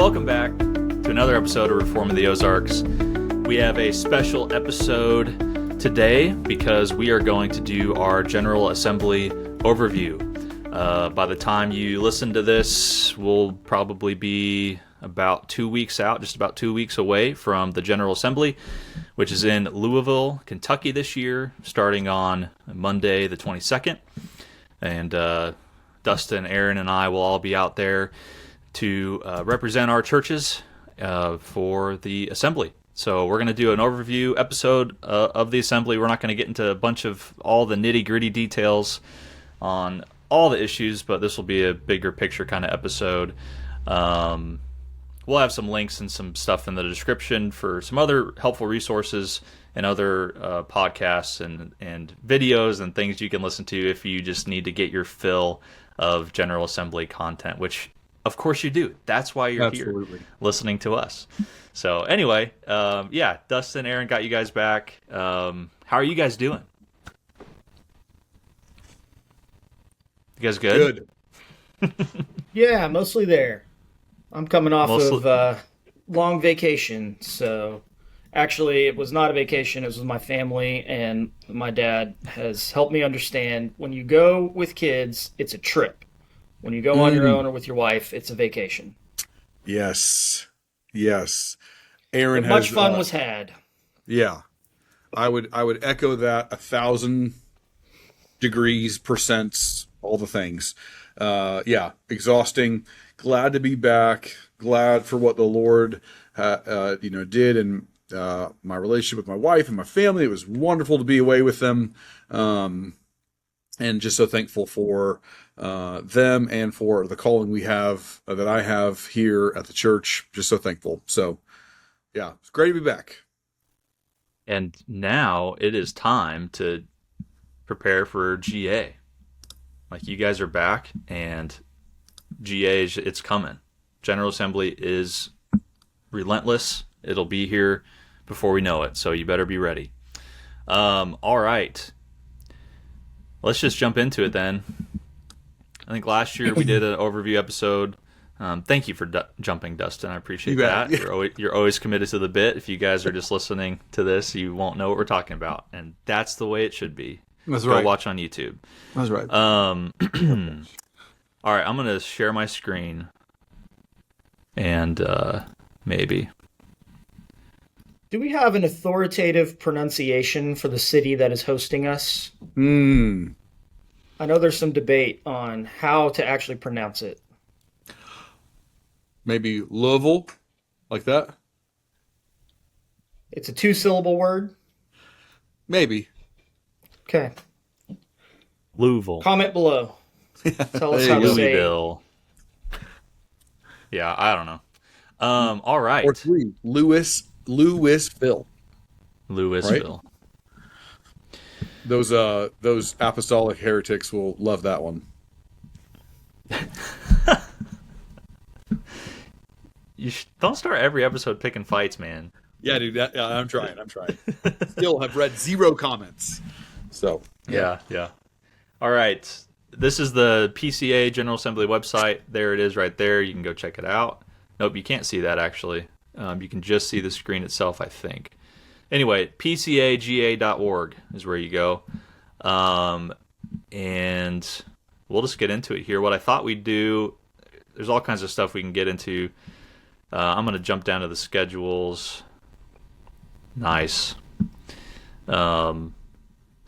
welcome back to another episode of Reform of the Ozarks. We have a special episode today because we are going to do our General Assembly overview. By the time you listen to this, we'll probably be about 2 weeks out, just about 2 weeks away from the General Assembly, which is in Louisville, Kentucky this year, starting on Monday the 22nd. And Dustin, Aaron, and I will all be out there to represent our churches for the assembly. So we're going to do an overview episode of the assembly. We're not going to get into a bunch of all the nitty-gritty details on all the issues, but this will be a bigger picture kind of episode. We'll have some links and some stuff in the description for some other helpful resources and other podcasts and videos and things you can listen to if you just need to get your fill of General Assembly content, which of course you do. That's why you're here listening to us. So anyway, Dustin, Aaron got you guys back. How are you guys doing? You guys good? Yeah, mostly there. I'm coming off of long vacation, so actually it was not a vacation, it was with my family, and my dad has helped me understand when you go with kids, it's a trip. When you go on your own or with your wife, it's a vacation. Yes. Aaron has much fun was had. Yeah. I would echo that 1,000 degrees, percents, all the things. Exhausting. Glad to be back. Glad for what the Lord did in my relationship with my wife and my family. It was wonderful to be away with them. And just so thankful for them and for the calling we have, that I have here at the church. Just so thankful. So, yeah, it's great to be back. And now it is time to prepare for GA. Like, you guys are back, and GA, it's coming. General Assembly is relentless. It'll be here before we know it, so you better be ready. All right. Let's just jump into it then. I think last year we did an overview episode. Thank you for jumping, Dustin. I appreciate that. You're always committed to the bit. If you guys are just listening to this, you won't know what we're talking about, and that's the way it should be. That's Go right. watch on YouTube. That's right. All right, I'm going to share my screen, and maybe. Do we have an authoritative pronunciation for the city that is hosting us? I know there's some debate on how to actually pronounce it. Maybe Louisville, like that? It's a 2-syllable word? Maybe. Okay. Louisville. Comment below. Tell us how to say it. Louisville. Yeah, I don't know. All right. Or 3. Louisville. Louisville. Right? Those apostolic heretics will love that one. Don't start every episode picking fights, man. Yeah, dude. I'm trying. Still have read 0 comments. So Yeah. All right. This is the PCA General Assembly website. There it is right there. You can go check it out. Nope, you can't see that actually. You can just see the screen itself, I think. Anyway, PCAGA.org is where you go. And we'll just get into it here. What I thought we'd do, there's all kinds of stuff we can get into. I'm going to jump down to the schedules. Nice. So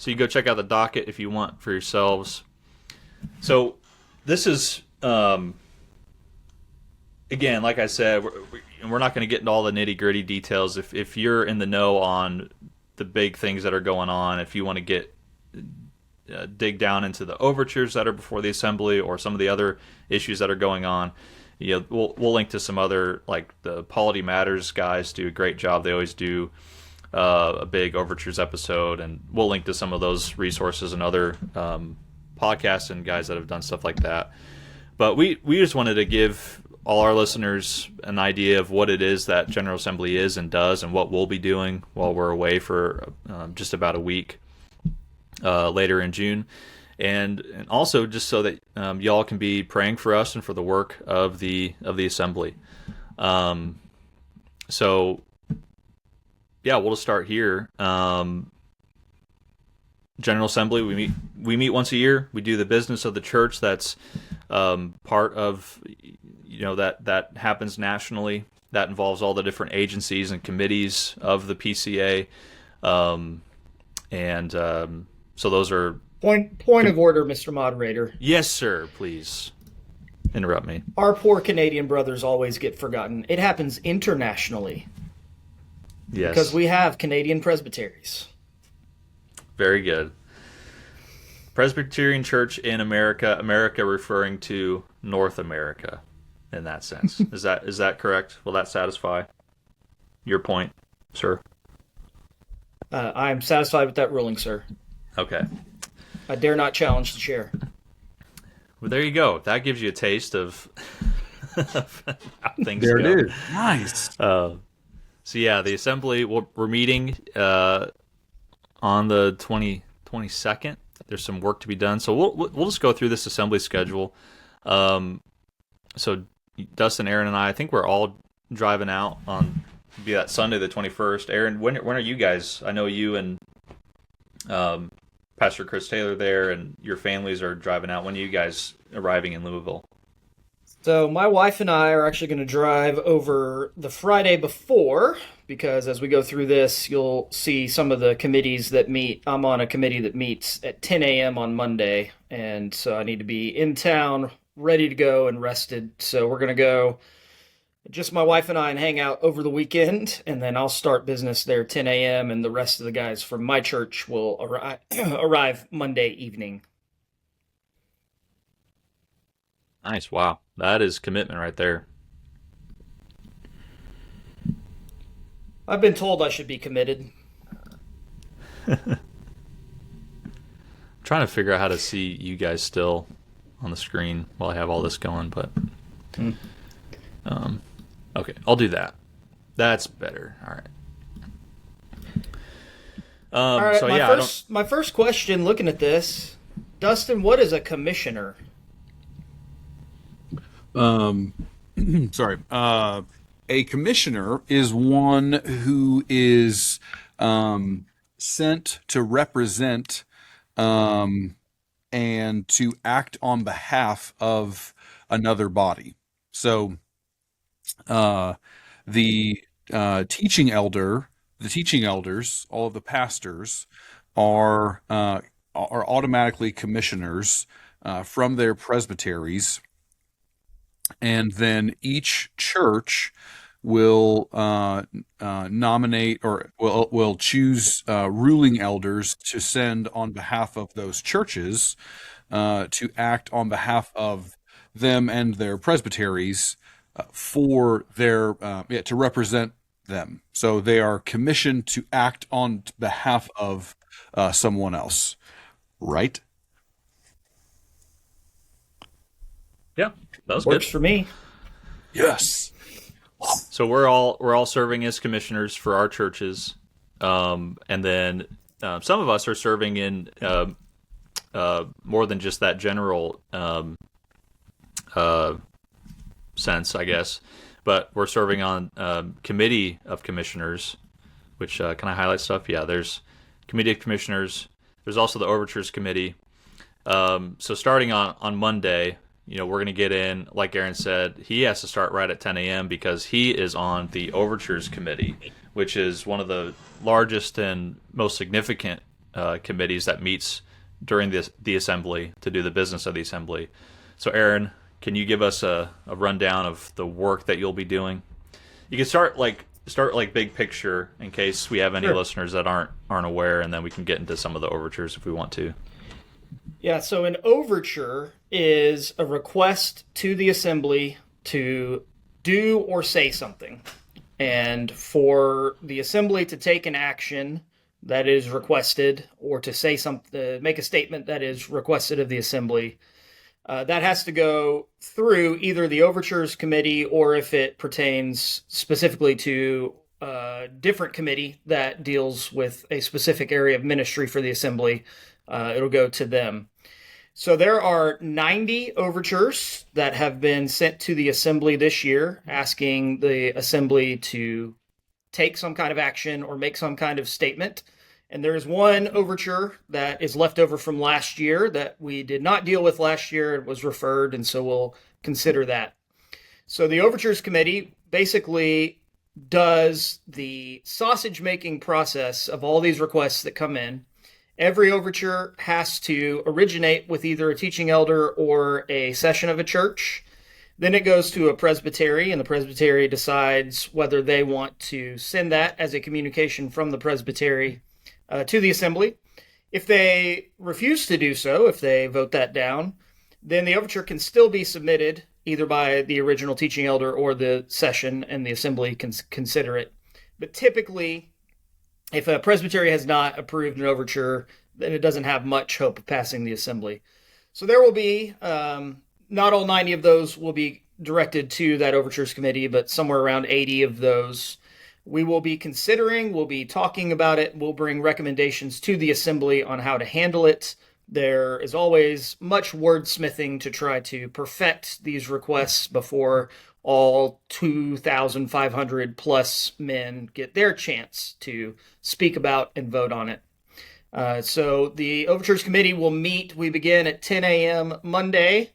you go check out the docket if you want for yourselves. So this is, again, like I said, we're not going to get into all the nitty-gritty details. If you're in the know on the big things that are going on, if you want to get dig down into the overtures that are before the assembly or some of the other issues that are going on, we'll link to some other, like the Polity Matters guys do a great job. They always do a big overtures episode, and we'll link to some of those resources and other podcasts and guys that have done stuff like that. But we just wanted to give all our listeners an idea of what it is that General Assembly is and does, and what we'll be doing while we're away for just about a week later in June. And also just so that y'all can be praying for us and for the work of the assembly. So yeah, we'll just start here. General Assembly, we meet once a year. We do the business of the church. That's part of, that happens nationally. That involves all the different agencies and committees of the PCA. So those are... Point of order, Mr. Moderator. Yes, sir, please. Interrupt me. Our poor Canadian brothers always get forgotten. It happens internationally. Yes. Because we have Canadian presbyteries. Very good. Presbyterian Church in America, America referring to North America in that sense. Is that correct? Will that satisfy your point, sir? I'm satisfied with that ruling, sir. Okay. I dare not challenge the chair. Well, there you go. That gives you a taste of how things there go. It is. Nice. So yeah, the assembly, we're meeting on the 22nd. There's some work to be done, so we'll just go through this assembly schedule. So Dustin, Aaron, and I think we're all driving out on be that Sunday the 21st. Aaron, when are you guys? I know you and Pastor Chris Taylor there, and your families are driving out. When are you guys arriving in Louisville? So my wife and I are actually going to drive over the Friday before, because as we go through this, you'll see some of the committees that meet. I'm on a committee that meets at 10 a.m. on Monday, and so I need to be in town, ready to go and rested. So we're going to go, just my wife and I, and hang out over the weekend, and then I'll start business there 10 a.m., and the rest of the guys from my church will arrive Monday evening. Nice. Wow. That is commitment right there. I've been told I should be committed. I'm trying to figure out how to see you guys still on the screen while I have all this going, but okay, I'll do that. That's better. All right. All right. So my first question, looking at this, Dustin, what is a commissioner? Sorry. A commissioner is one who is sent to represent and to act on behalf of another body. So the teaching elders, all of the pastors are automatically commissioners from their presbyteries. And then each church will nominate or will choose ruling elders to send on behalf of those churches to act on behalf of them and their presbyteries for their to represent them. So they are commissioned to act on behalf of someone else, right? Yeah, that was Works good for me. Yes. So we're all serving as commissioners for our churches, and then some of us are serving in more than just that general sense, I guess. But we're serving on committee of commissioners, which can I highlight stuff? Yeah, there's committee of commissioners. There's also the overtures committee. So starting on Monday, we're going to get in, like Aaron said, he has to start right at 10 a.m. because he is on the overtures committee, which is one of the largest and most significant committees that meets during the assembly to do the business of the assembly. So Aaron, can you give us a rundown of the work that you'll be doing? You can start big picture in case we have any listeners that aren't aware, and then we can get into some of the overtures if we want to. Yeah, so an overture is a request to the assembly to do or say something. And for the assembly to take an action that is requested, or to say something, make a statement that is requested of the assembly, that has to go through either the overtures committee, or if it pertains specifically to a different committee that deals with a specific area of ministry for the assembly, it'll go to them. So there are 90 overtures that have been sent to the assembly this year, asking the assembly to take some kind of action or make some kind of statement. And there is one overture that is left over from last year that we did not deal with last year. It was referred, and so we'll consider that. So the overtures committee basically does the sausage making process of all these requests that come in. Every overture has to originate with either a teaching elder or a session of a church. Then it goes to a presbytery, and the presbytery decides whether they want to send that as a communication from the presbytery to the assembly. If they refuse to do so, if they vote that down, then the overture can still be submitted either by the original teaching elder or the session, and the assembly can consider it. But typically, if a presbytery has not approved an overture, then it doesn't have much hope of passing the assembly. So there will be, not all 90 of those will be directed to that overtures committee, but somewhere around 80 of those we will be considering, we'll be talking about it, we'll bring recommendations to the assembly on how to handle it. There is always much wordsmithing to try to perfect these requests before all 2,500 plus men get their chance to speak about and vote on it. So the Overtures Committee will meet. We begin at 10 a.m. Monday.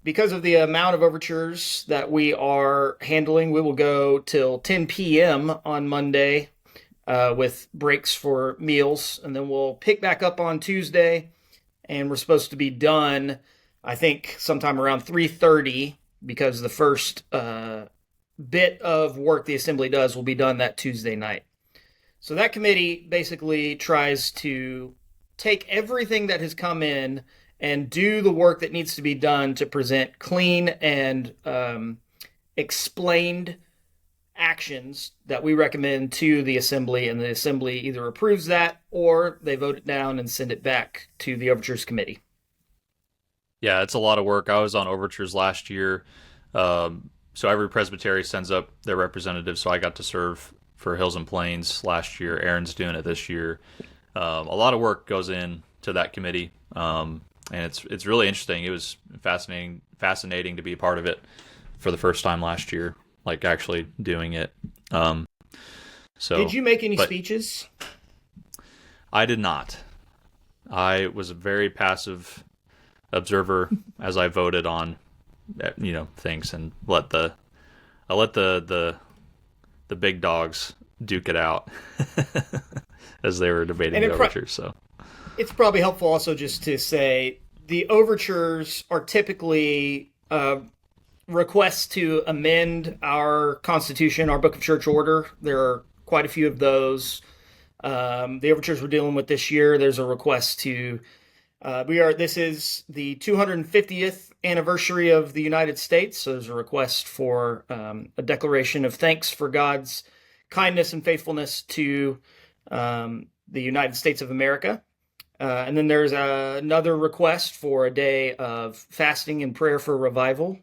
Because of the amount of overtures that we are handling, we will go till 10 p.m. on Monday with breaks for meals. And then we'll pick back up on Tuesday. And we're supposed to be done, I think, sometime around 3:30, because the first bit of work the assembly does will be done that Tuesday night. So that committee basically tries to take everything that has come in and do the work that needs to be done to present clean and explained actions that we recommend to the assembly, and the assembly either approves that or they vote it down and send it back to the Overtures Committee. Yeah, it's a lot of work. I was on Overtures last year. So every presbytery sends up their representative, so I got to serve for Hills and Plains last year. Aaron's doing it this year. A lot of work goes into that committee. And it's really interesting. It was fascinating to be a part of it for the first time last year, like actually doing it. So did you make any speeches? I did not. I was a very passive observer as I voted on, things, and let the big dogs duke it out as they were debating the overtures. So. It's probably helpful also just to say the overtures are typically requests to amend our Constitution, our Book of Church Order. There are quite a few of those. The overtures we're dealing with this year, there's a request to, this is the 250th anniversary of the United States, so there's a request for a declaration of thanks for God's kindness and faithfulness to the United States of America. And then there's another request for a day of fasting and prayer for revival.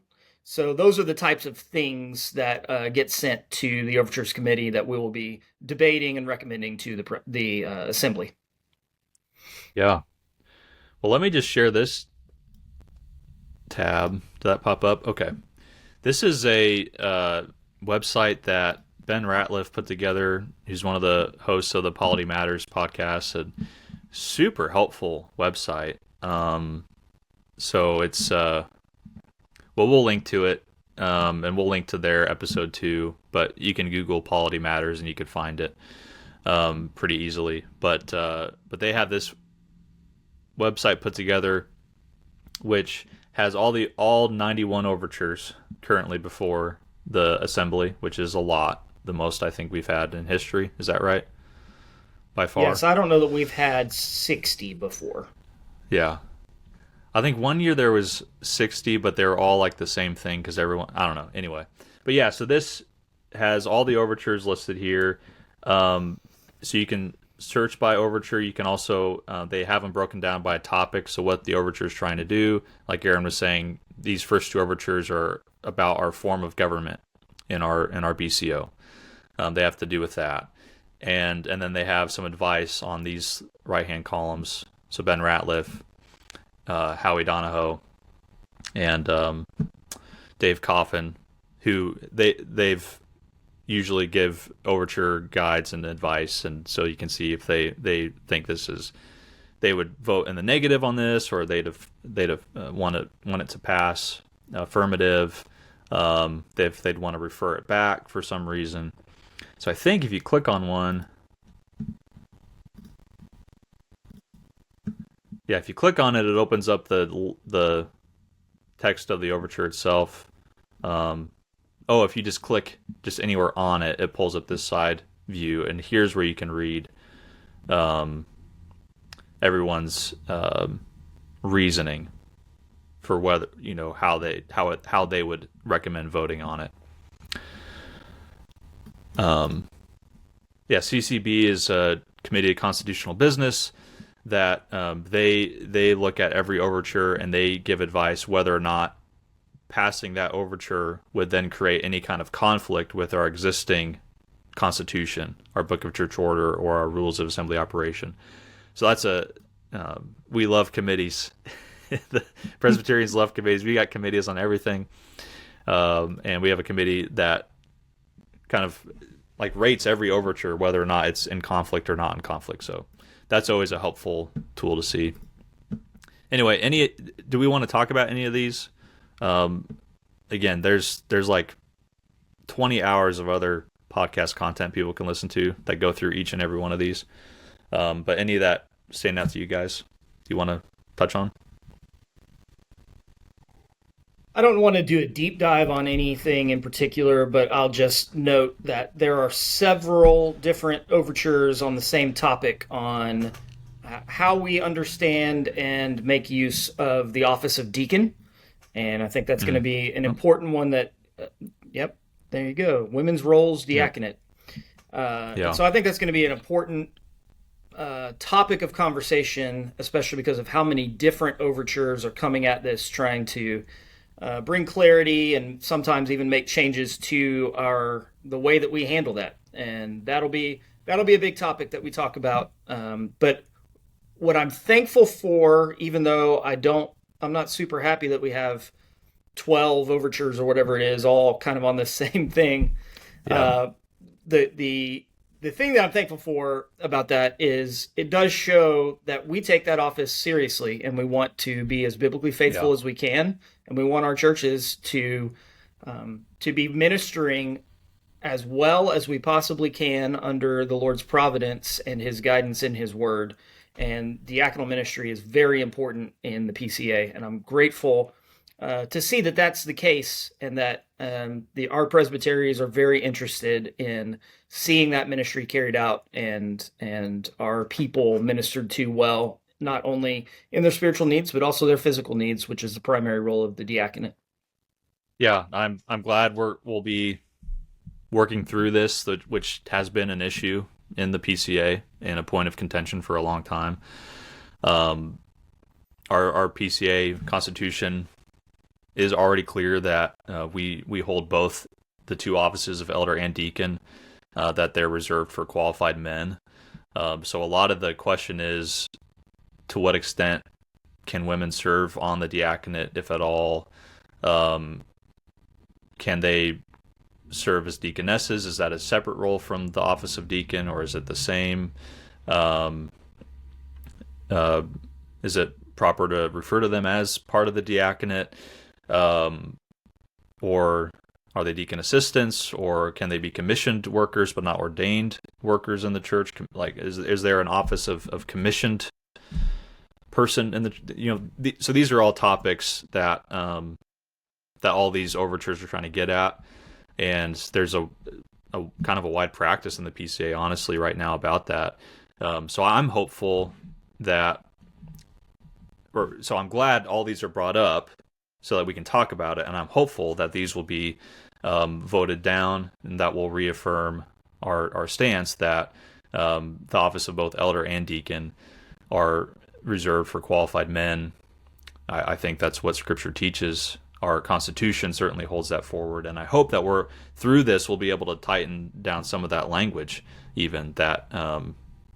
So those are the types of things that get sent to the Overtures Committee that we will be debating and recommending to the Assembly. Yeah. Well, let me just share this tab. Did that pop up? Okay. This is a website that Ben Ratliff put together. He's one of the hosts of the Polity Matters podcast, and super helpful website. So it's we'll link to it, and we'll link to their episode too. But you can Google Polity Matters and you could find it pretty easily. But they have this website put together, which has all 91 overtures currently before the assembly, which is a lot, the most I think we've had in history. Is that right? By far. Yes, I don't know that we've had 60 before. Yeah. I think one year there was 60, but they were all like the same thing because everyone, I don't know. Anyway. But yeah, so this has all the overtures listed here. So you can search by overture. You can also, they have them broken down by topic. So what the overture is trying to do, like Aaron was saying, these first two overtures are about our form of government in our BCO. They have to do with that. And then they have some advice on these right-hand columns. So Ben Ratliff Howie Donahoe and Dave Coffin, who they've usually give overture guides and advice, and so you can see if they think they would vote in the negative on this, or they'd want it to pass affirmative. They'd want to refer it back for some reason. So I think if you click on one, if you click on it, it opens up the text of the overture itself. If you just click just anywhere on it, it pulls up this side view, and here's where you can read everyone's reasoning for whether how they would recommend voting on it. CCB is a Committee of Constitutional Business that they look at every overture and they give advice whether or not passing that overture would then create any kind of conflict with our existing Constitution, our Book of Church Order, or our Rules of Assembly Operation. So that's we love committees. The Presbyterians love committees. We got committees on everything, and we have a committee that kind of like rates every overture whether or not it's in conflict or not in conflict. So that's always a helpful tool to see. Anyway, do we want to talk about any of these? Again, there's like 20 hours of other podcast content people can listen to that go through each and every one of these. But any of that stand out to you guys you want to touch on? I don't want to do a deep dive on anything in particular, but I'll just note that there are several different overtures on the same topic on how we understand and make use of the office of deacon. And I think that's going to be an important one that, there you go, women's roles, diaconate. So I think that's going to be an important topic of conversation, especially because of how many different overtures are coming at this, trying to bring clarity and sometimes even make changes to the way that we handle that. And that'll be a big topic that we talk about. But what I'm thankful for, even though I'm not super happy that we have 12 overtures or whatever it is, all kind of on the same thing. Yeah. The thing that I'm thankful for about that is it does show that we take that office seriously, and we want to be as biblically faithful as we can, and we want our churches to be ministering as well as we possibly can under the Lord's providence and His guidance in His Word. And diaconal ministry is very important in the PCA, and I'm grateful to see that that's the case, and that our presbyteries are very interested in seeing that ministry carried out and our people ministered to well, not only in their spiritual needs but also their physical needs, which is the primary role of the diaconate. Yeah, I'm glad we'll be working through this, which has been an issue in the PCA and a point of contention for a long time. Our PCA Constitution is already clear that we hold both the two offices of elder and deacon, that they're reserved for qualified men. So a lot of the question is, to what extent can women serve on the diaconate, if at all? Can they serve as deaconesses? Is that a separate role from the office of deacon, or is it the same? Is it proper to refer to them as part of the diaconate? Or are they deacon assistants, or can they be commissioned workers but not ordained workers in the church? Like, is there an office of commissioned person in the, so these are all topics that all these overtures are trying to get at. And there's a kind of a wide practice in the PCA, honestly, right now about that. So I'm hopeful so I'm glad all these are brought up so that we can talk about it. And I'm hopeful that these will be voted down, and that will reaffirm our stance that the office of both elder and deacon are reserved for qualified men. I think that's what Scripture teaches. Our Constitution certainly holds that forward, and I hope that through this we'll be able to tighten down some of that language, even that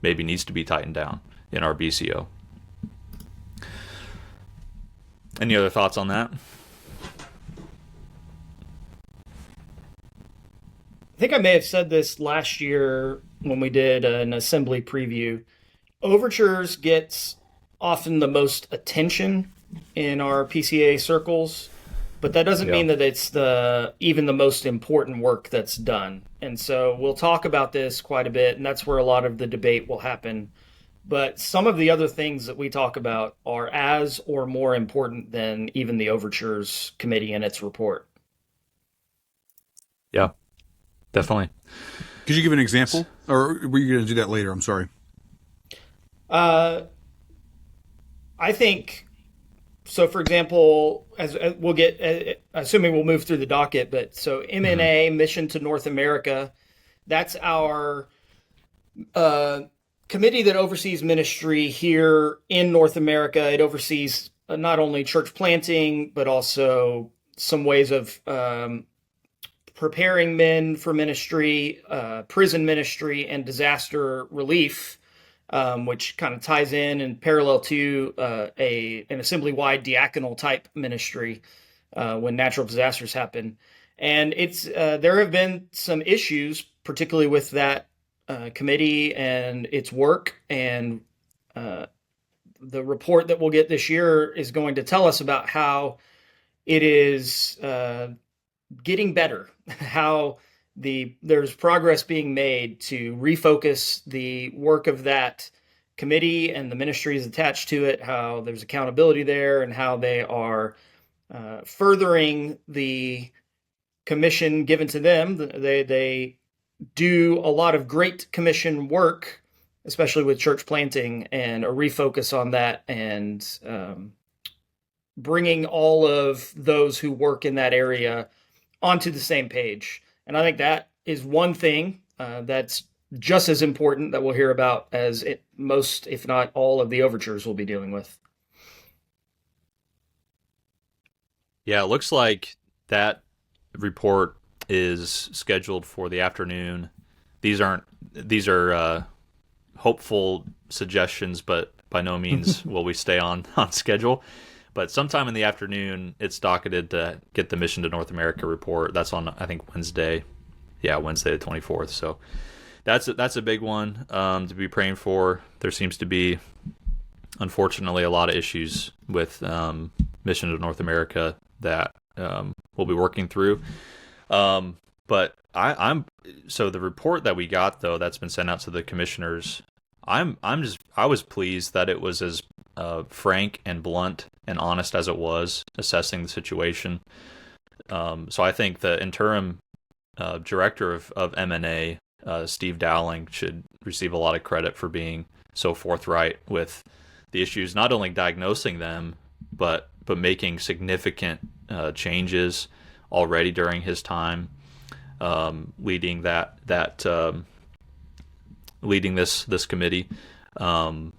maybe needs to be tightened down in our BCO. Any other thoughts on that? I think I may have said this last year when we did an assembly preview. Overtures gets often the most attention in our PCA circles, but that doesn't Yeah. mean that it's even the most important work that's done. And so we'll talk about this quite a bit, and that's where a lot of the debate will happen. But some of the other things that we talk about are as or more important than even the overtures committee and its report. Yeah, definitely. Could you give an example, or were you going to do that later? I'm sorry. I think so. For example, as we'll get, assuming we'll move through the docket, but so MNA, Mission to North America, that's our committee that oversees ministry here in North America. It oversees not only church planting, but also some ways of preparing men for ministry, prison ministry, and disaster relief, which kind of ties in and parallel to an assembly-wide diaconal type ministry when natural disasters happen. And it's there have been some issues, particularly with that committee and its work. And the report that we'll get this year is going to tell us about how it is getting better, how there's progress being made to refocus the work of that committee and the ministries attached to it, how there's accountability there, and how they are furthering the commission given to them. They do a lot of great commission work, especially with church planting, and a refocus on that, and bringing all of those who work in that area onto the same page. And I think that is one thing that's just as important that we'll hear about as most, if not all, of the overtures we'll be dealing with. Yeah, it looks like that report is scheduled for the afternoon. These are hopeful suggestions, but by no means will we stay on schedule. But sometime in the afternoon, it's docketed to get the Mission to North America report. That's on, I think, Wednesday. Yeah, Wednesday the 24th. So that's a big one to be praying for. There seems to be, unfortunately, a lot of issues with Mission to North America that we'll be working through. But I'm so the report that we got, though, that's been sent out to the commissioners, I was pleased that it was as frank and blunt and honest as it was, assessing the situation. So I think the interim director of MNA, Steve Dowling, should receive a lot of credit for being so forthright with the issues, not only diagnosing them, but making significant changes already during his time leading leading this committee, and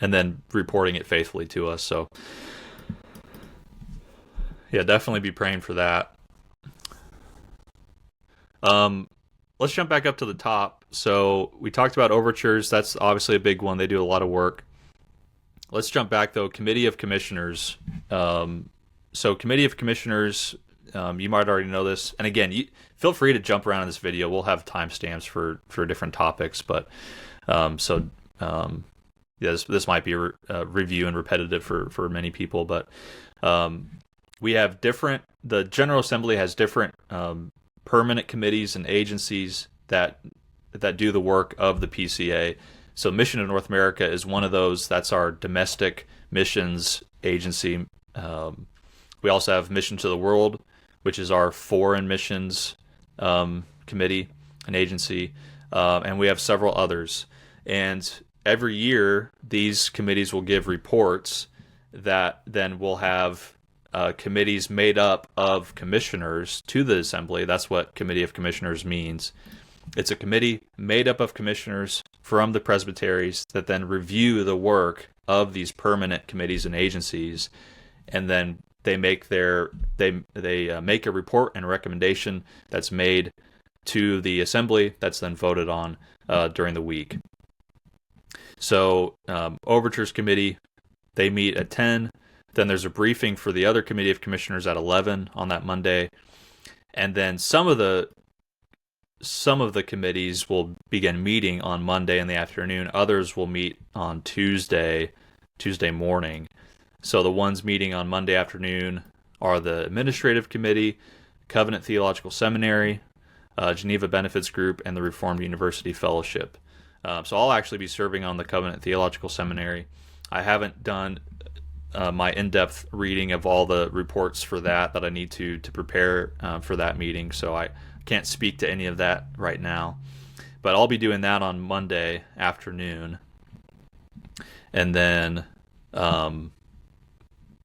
then reporting it faithfully to us. So yeah, definitely be praying for that. Let's jump back up to the top. So we talked about overtures. That's obviously a big one. They do a lot of work. Let's jump back, though. Committee of Commissioners. So Committee of Commissioners, you might already know this. And again, feel free to jump around in this video. We'll have timestamps for different topics. But yeah, this might be a review and repetitive for many people. But we have the General Assembly has different permanent committees and agencies that do the work of the PCA. So Mission to North America is one of those. That's our domestic missions agency. We also have Mission to the World, which is our foreign missions committee and agency. And we have several others. And every year, these committees will give reports that then will have committees made up of commissioners to the assembly. That's what Committee of Commissioners means. It's a committee made up of commissioners from the presbyteries that then review the work of these permanent committees and agencies, and then they make make a report and recommendation that's made to the assembly that's then voted on during the week. So Overtures Committee They meet at 10. Then there's a briefing for the other committee of commissioners at 11 on that Monday. And then some of the committees will begin meeting on Monday in the afternoon. Others will meet on Tuesday morning. So the ones meeting on Monday afternoon are the Administrative Committee, Covenant Theological Seminary, Geneva Benefits Group, and the Reformed University Fellowship. So I'll actually be serving on the Covenant Theological Seminary. I haven't done my in-depth reading of all the reports for that I need to prepare for that meeting, so I can't speak to any of that right now. But I'll be doing that on Monday afternoon. And then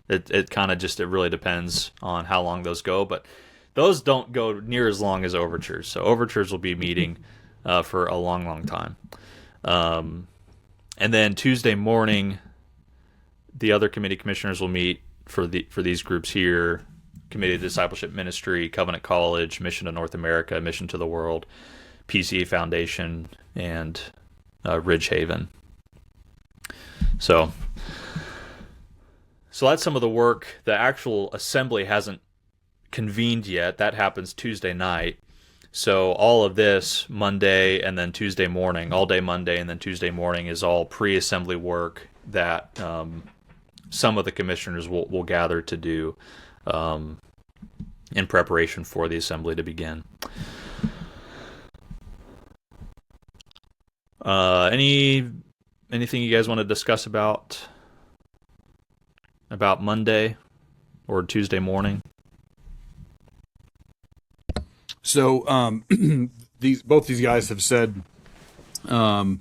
it kind of just, it really depends on how long those go, but those don't go near as long as overtures. So overtures will be meeting for a long, long time. And then Tuesday morning, the other committee commissioners will meet for these groups here: Committee of Discipleship Ministry, Covenant College, Mission to North America, Mission to the World, PCA Foundation, and Ridge Haven. So that's some of the work. The actual assembly hasn't convened yet. That happens Tuesday night. So all of this Monday and then Tuesday morning, all day Monday and then Tuesday morning, is all pre-assembly work that some of the commissioners will gather to do in preparation for the assembly to begin. Anything you guys want to discuss about Monday or Tuesday morning? So both these guys have said that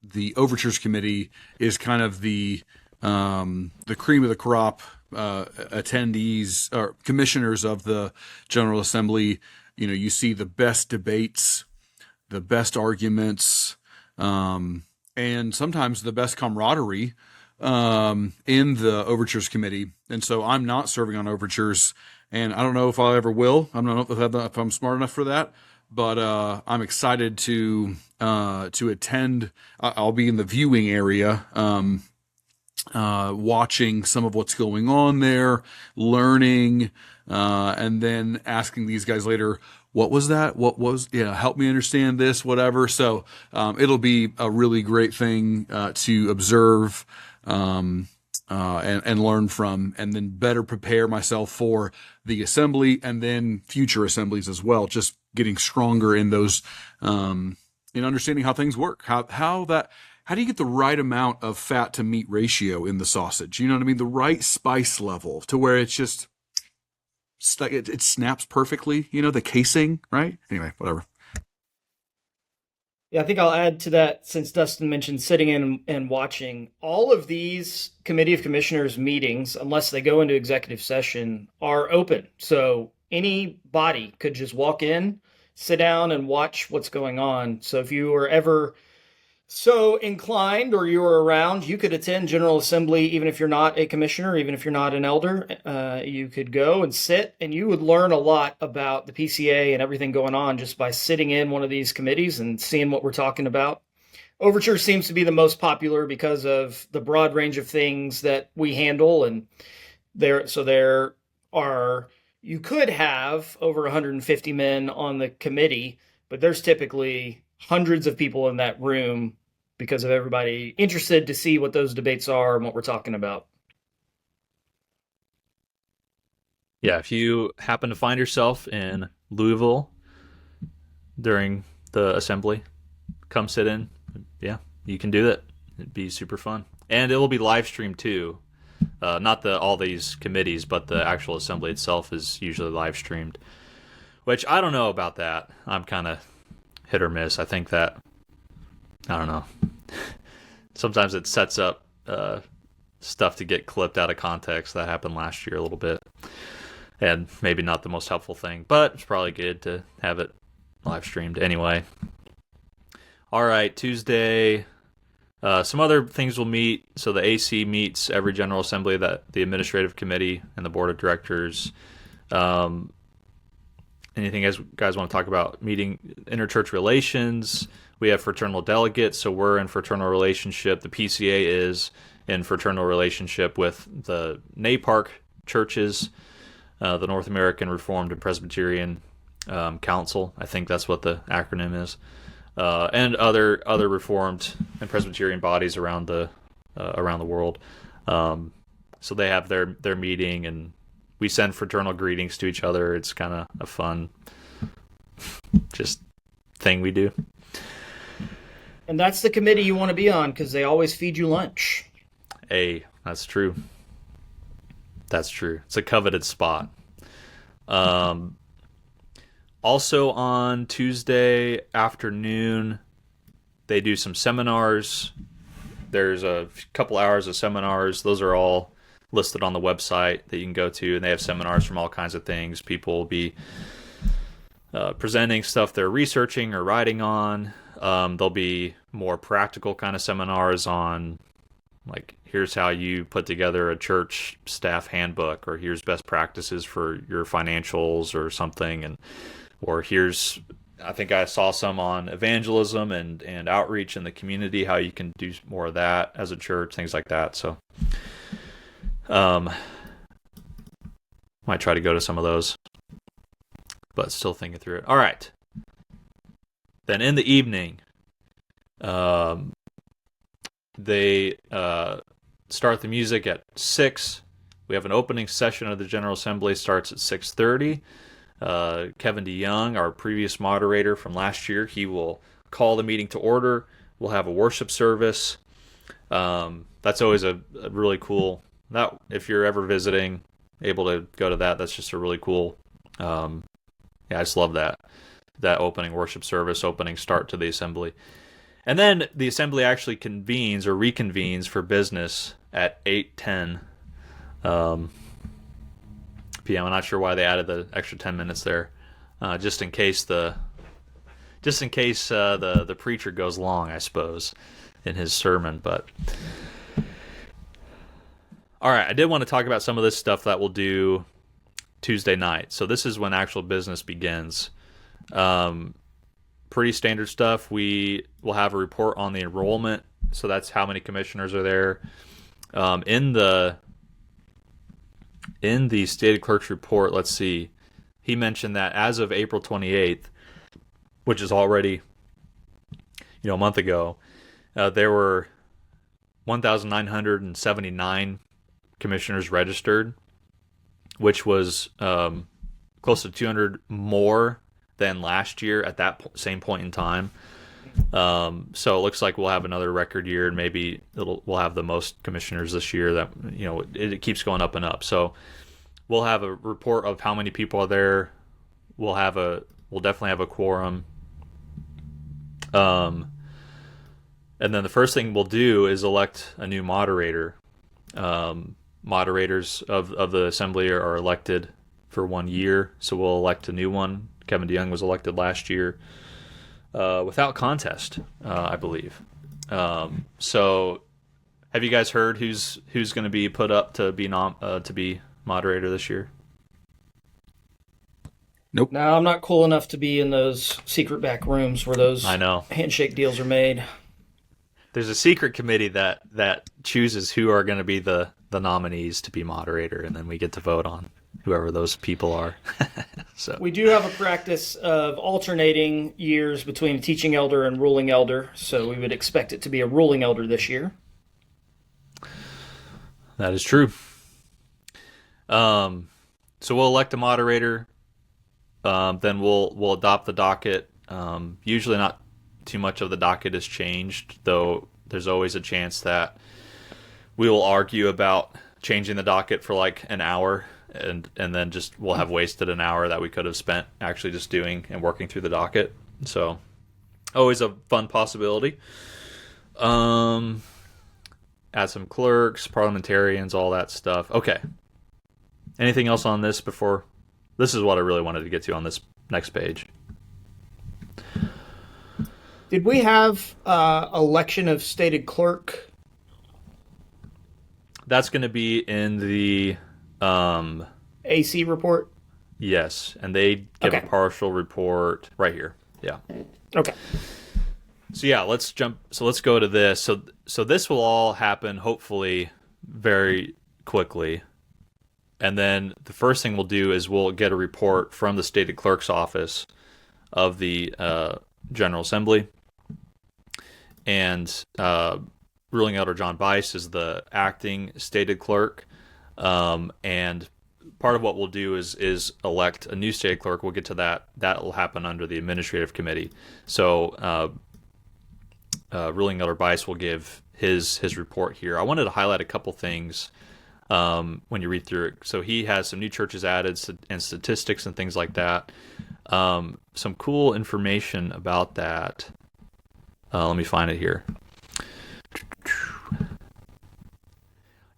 the Overtures Committee is kind of the cream of the crop attendees or commissioners of the General Assembly. You know, you see the best debates, the best arguments, and sometimes the best camaraderie in the Overtures Committee. And so I'm not serving on Overtures, and I don't know if I ever will. I don't know if I'm smart enough for that, but I'm excited to attend. I'll be in the viewing area, watching some of what's going on there, learning, and then asking these guys later, what was that? What was, help me understand this, whatever. So it'll be a really great thing to observe and learn from, and then better prepare myself for the assembly and then future assemblies as well. Just getting stronger in those, in understanding how things work, how do you get the right amount of fat to meat ratio in the sausage? You know what I mean? The right spice level to where it's just, it snaps perfectly, the casing, right? Anyway, whatever. Yeah, I think I'll add to that, since Dustin mentioned sitting in and watching. All of these Committee of Commissioners meetings, unless they go into executive session, are open. So anybody could just walk in, sit down, and watch what's going on. So if you were ever so inclined or you were around, you could attend General Assembly even if you're not a commissioner, even if you're not an elder. You could go and sit, and you would learn a lot about the PCA and everything going on just by sitting in one of these committees and seeing what we're talking about. Overture seems to be the most popular because of the broad range of things that we handle, and there are, you could have over 150 men on the committee, but there's typically hundreds of people in that room because of everybody interested to see what those debates are and what we're talking about. Yeah, if you happen to find yourself in Louisville during the assembly, come sit in. Yeah, you can do that. It'd be super fun. And it will be live streamed too. Not all these committees, but the actual assembly itself is usually live streamed, which I don't know about that. I'm kind of hit or miss. I think that, I don't know. Sometimes it sets up stuff to get clipped out of context. That happened last year a little bit. And maybe not the most helpful thing, but it's probably good to have it live streamed anyway. All right, Tuesday. Some other things will meet. So the AC meets every General Assembly, that the Administrative Committee and the Board of Directors. Anything you guys want to talk about? Meeting interchurch relations. We have fraternal delegates, so we're in fraternal relationship. The PCA is in fraternal relationship with the NAPARC churches, the North American Reformed and Presbyterian Council. I think that's what the acronym is, and other Reformed and Presbyterian bodies around the world. So they have their meeting, and we send fraternal greetings to each other. It's kind of a fun just thing we do. And that's the committee you want to be on, because they always feed you lunch. Hey, that's true. That's true. It's a coveted spot. Also on Tuesday afternoon, they do some seminars. There's a couple hours of seminars. Those are all listed on the website that you can go to, and they have seminars from all kinds of things. People will be presenting stuff they're researching or writing on. There'll be more practical kind of seminars on, like, here's how you put together a church staff handbook, or here's best practices for your financials or something, or here's, I think I saw some on evangelism and outreach in the community, how you can do more of that as a church, things like that. So might try to go to some of those, but still thinking through it. All right. Then in the evening, they start the music at 6. We have an opening session of the General Assembly, starts at 6:30. Kevin DeYoung, our previous moderator from last year, he will call the meeting to order. We'll have a worship service. That's always a really cool, that if you're ever visiting, able to go to that, that's just a really cool, I just love that opening worship service, opening start to the assembly. And then the assembly actually convenes or reconvenes for business at 8:10 p.m. I'm not sure why they added the extra 10 minutes there, just in case the preacher goes long, I suppose, in his sermon. But all right, I did want to talk about some of this stuff that we'll do Tuesday night. So this is when actual business begins. Pretty standard stuff. We will have a report on the enrollment, so that's how many commissioners are there. In the stated clerk's report, let's see, he mentioned that as of April 28th, which is already a month ago, there were 1,979 commissioners registered, which was close to 200 more than last year at that same point in time. So it looks like we'll have another record year, and maybe we'll have the most commissioners this year. That it keeps going up and up. So we'll have a report of how many people are there. We'll definitely have a quorum. And then the first thing we'll do is elect a new moderator. Moderators of the assembly are elected for 1 year, so we'll elect a new one. Kevin DeYoung was elected last year without contest, I believe. So, have you guys heard who's going to be put up to be moderator this year? Nope. No, I'm not cool enough to be in those secret back rooms where those handshake deals are made. There's a secret committee that chooses who are going to be the nominees to be moderator, and then we get to vote on whoever those people are. So we do have a practice of alternating years between teaching elder and ruling elder, so we would expect it to be a ruling elder this year. That is true. So we'll elect a moderator. Then we'll adopt the docket. Usually not too much of the docket is changed, though there's always a chance that we will argue about changing the docket for like an hour, and then just we'll have wasted an hour that we could have spent actually just doing and working through the docket. So always a fun possibility. Add some clerks, parliamentarians, all that stuff. Okay. Anything else on this before? This is what I really wanted to get to on this next page. Did we have election of stated clerk? That's going to be in the AC report? Yes, and they give a partial report right here. Yeah. Okay. So yeah, let's jump. So let's go to this. So this will all happen hopefully very quickly, and then the first thing we'll do is we'll get a report from the stated clerk's office of the General Assembly, and Ruling Elder John Bice is the acting stated clerk, and part of what we'll do is elect a new stated clerk. We'll get to that. That will happen under the administrative committee. So Ruling Elder Bice will give his report here. I wanted to highlight a couple things when you read through it. So he has some new churches added and statistics and things like that. Some cool information about that. Let me find it here.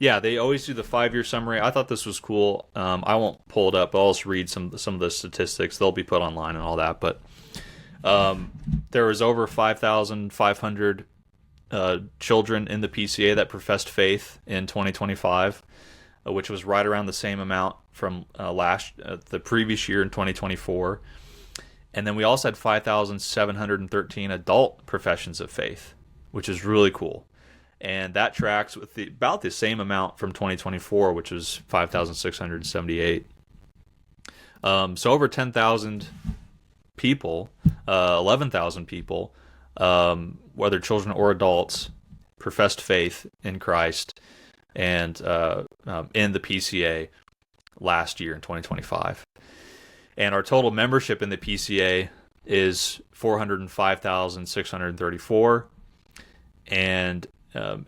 Yeah, they always do the 5-year summary. I thought this was cool. I won't pull it up, but I'll just read some of the statistics. They'll be put online and all that. But there was over 5,500 children in the PCA that professed faith in 2025, which was right around the same amount from the previous year in 2024. And then we also had 5,713 adult professions of faith, which is really cool. And that tracks with about the same amount from 2024, which was 5,678. So over 10,000 people, 11,000 people, whether children or adults, professed faith in Christ and in the PCA last year in 2025. And our total membership in the PCA is 405,634, and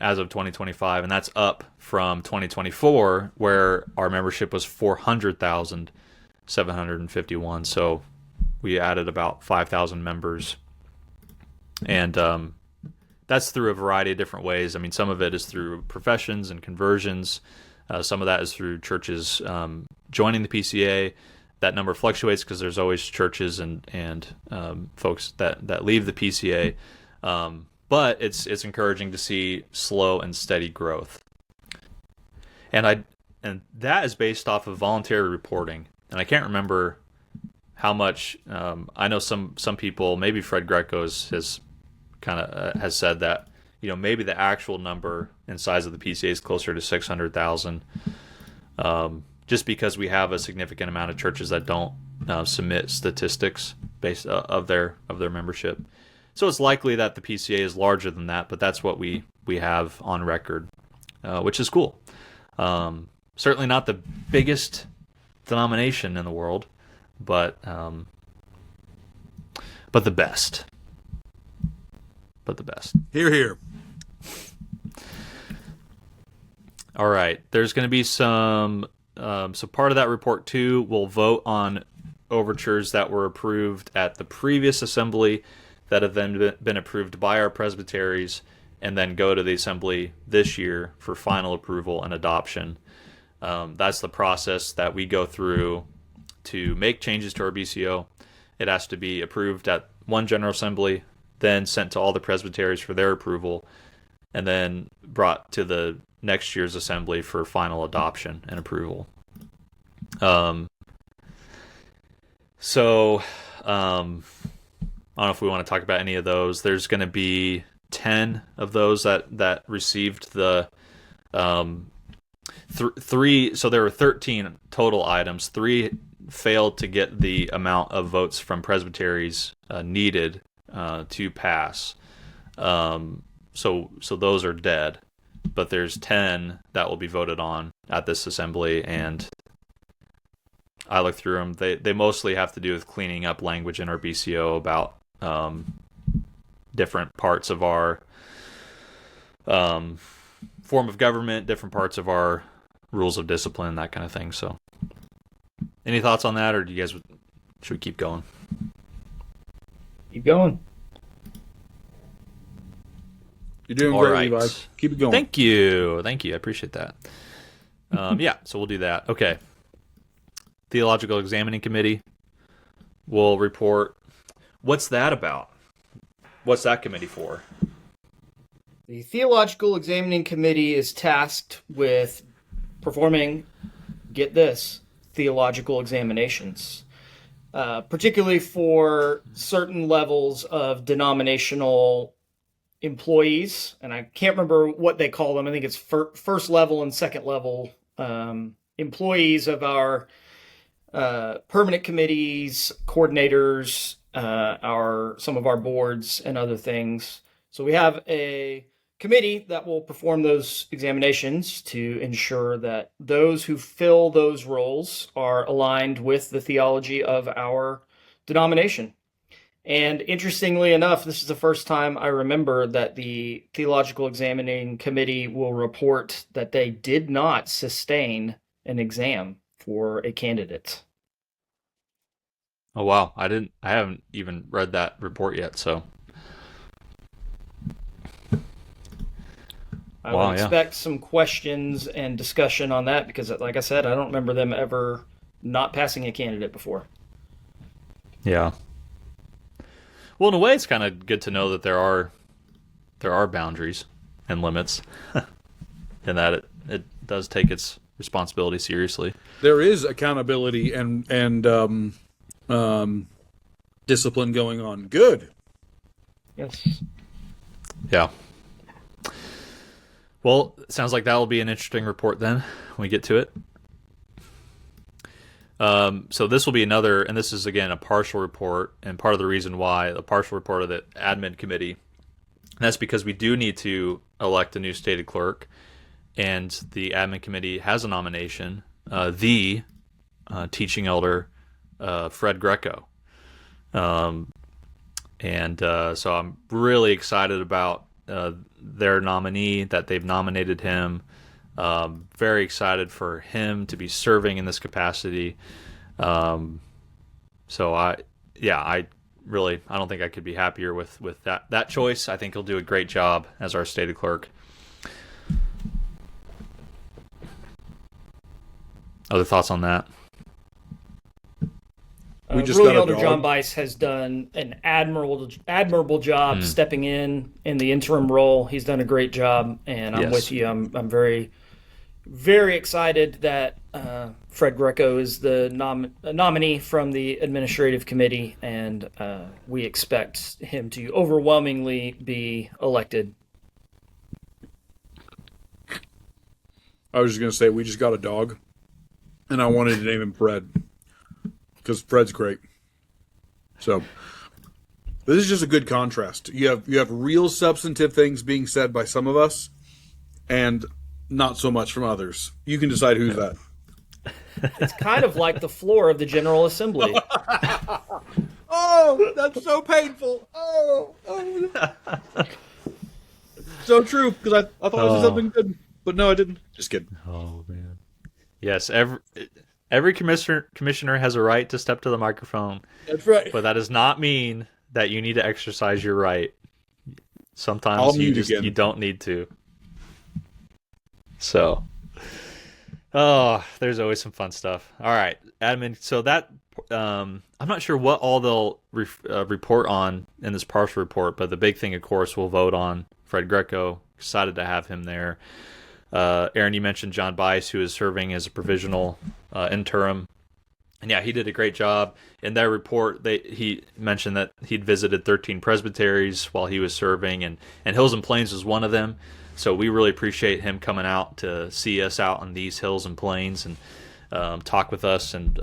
as of 2025, and that's up from 2024, where our membership was 400,751. So we added about 5,000 members, and that's through a variety of different ways. I mean, some of it is through professions and conversions. Some of that is through churches joining the PCA. That number fluctuates because there's always churches and folks that leave the PCA. But it's encouraging to see slow and steady growth. And that is based off of voluntary reporting. And I can't remember how much. I know some people, maybe Fred Greco has said that, maybe the actual number and size of the PCA is closer to 600,000. Just because we have a significant amount of churches that don't submit statistics based of their membership. So it's likely that the PCA is larger than that, but that's what we have on record, which is cool. Certainly not the biggest denomination in the world, but the best. But the best. Hear, hear. All right. There's going to be some... so part of that report, too, will vote on overtures that were approved at the previous assembly that have then been approved by our presbyteries and then go to the assembly this year for final approval and adoption. That's the process that we go through to make changes to our BCO. It has to be approved at one General Assembly, then sent to all the presbyteries for their approval, and then brought to the next year's assembly for final adoption and approval. I don't know if we want to talk about any of those. There's going to be 10 of those that received the three. So there were 13 total items. 3 failed to get the amount of votes from presbyteries needed to pass. So those are dead. But there's 10 that will be voted on at this assembly, and I looked through them. They mostly have to do with cleaning up language in our BCO about different parts of our form of government, different parts of our rules of discipline, that kind of thing. So, any thoughts on that, or do you guys should we keep going? Keep going. You're doing All great, right. Levi. Keep it going. Thank you. I appreciate that. Yeah, so we'll do that. Okay. Theological Examining Committee will report. What's that about? What's that committee for? The Theological Examining Committee is tasked with performing, get this, theological examinations, particularly for certain levels of denominational employees, and I can't remember what they call them. I think it's first level and second level employees of our permanent committees, coordinators, some of our boards, and other things. So we have a committee that will perform those examinations to ensure that those who fill those roles are aligned with the theology of our denomination. And interestingly enough, this is the first time I remember that the Theological Examining Committee will report that they did not sustain an exam for a candidate. Oh wow, I haven't even read that report yet, so I would expect some questions and discussion on that because, like I said, I don't remember them ever not passing a candidate before. Yeah. Well, in a way, it's kind of good to know that there are boundaries and limits, and that it does take its responsibility seriously. There is accountability and discipline going on. Good. Yes. Yeah. Well, it sounds like that will be an interesting report then when we get to it. So this will be another, and this is again a partial report, and part of the reason why a partial report of the admin committee, and that's because we do need to elect a new stated clerk, and the admin committee has a nomination, the teaching elder, Fred Greco. So I'm really excited about their nominee, that they've nominated him. Very excited for him to be serving in this capacity. So I don't think I could be happier with that choice. I think he'll do a great job as our stated clerk. Other thoughts on that? Elder John Bice has done an admirable job stepping in the interim role. He's done a great job, and I'm with you. I'm very, very excited that Fred Greco is the nominee from the administrative committee, and we expect him to overwhelmingly be elected. I was just going to say, we just got a dog, and I wanted to name him Fred. Because Fred's great. So this is just a good contrast. You have real substantive things being said by some of us, and not so much from others. You can decide who's that. It's kind of like the floor of the General Assembly. Oh, that's so painful. Oh. So true, because I thought I said something good, but no, I didn't. Just kidding. Oh man. Yes, Every commissioner has a right to step to the microphone. That's right. But that does not mean that you need to exercise your right. Sometimes you don't need to. So, there's always some fun stuff. All right, admin. So that I'm not sure what all they'll report on in this partial report, but the big thing, of course, we'll vote on Fred Greco. Excited to have him there. Aaron, you mentioned John Bice, who is serving as a provisional interim. And yeah, he did a great job. In their report, he mentioned that he'd visited 13 presbyteries while he was serving, and Hills and Plains was one of them. So we really appreciate him coming out to see us out on these hills and plains and talk with us and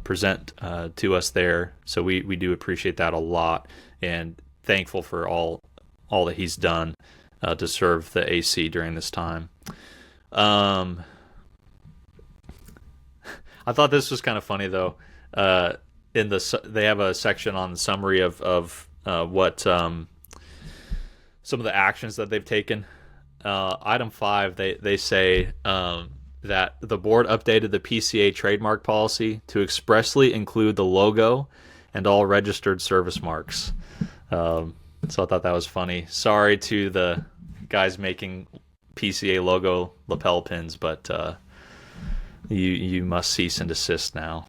present to us there. So we do appreciate that a lot, and thankful for all that he's done to serve the AC during this time. I thought this was kind of funny though. They have a section on the summary of what some of the actions that they've taken. Item 5, they say that the board updated the PCA trademark policy to expressly include the logo and all registered service marks. So I thought that was funny. Sorry to the guys making PCA logo lapel pins, but you must cease and desist now.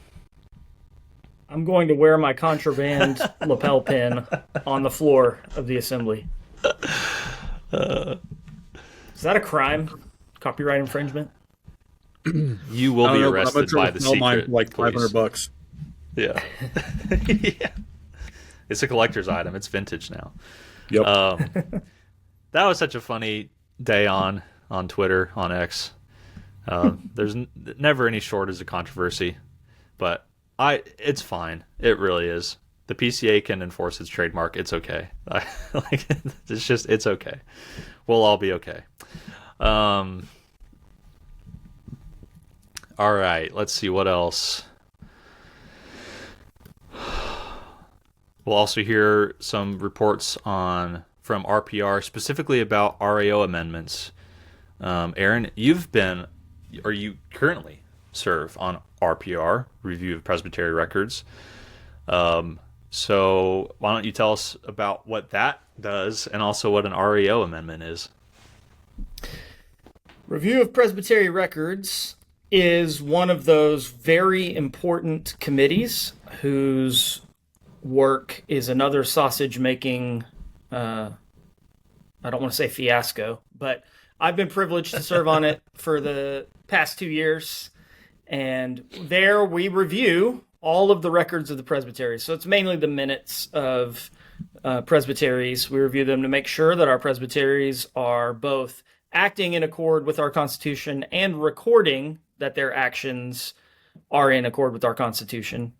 I'm going to wear my contraband lapel pin on the floor of the assembly. Is that a crime? Copyright infringement? You will be arrested by the secret like police. $500. Yeah. Yeah. It's a collector's item. It's vintage now. Yep. That was such a funny day on Twitter, on X. There's never any shortage of controversy, but it's fine. It really is. The PCA can enforce its trademark. It's okay. It's okay. We'll all be okay. All right. Let's see what else. We'll also hear some reports from RPR, specifically about RAO amendments. Aaron, you currently serve on RPR, Review of Presbytery Records. So why don't you tell us about what that does and also what an RAO amendment is? Review of Presbytery Records is one of those very important committees whose work is another sausage-making, I don't want to say fiasco, but I've been privileged to serve on it for the past 2 years, and there we review all of the records of the presbyteries. So it's mainly the minutes of presbyteries. We review them to make sure that our presbyteries are both acting in accord with our Constitution and recording that their actions are in accord with our Constitution.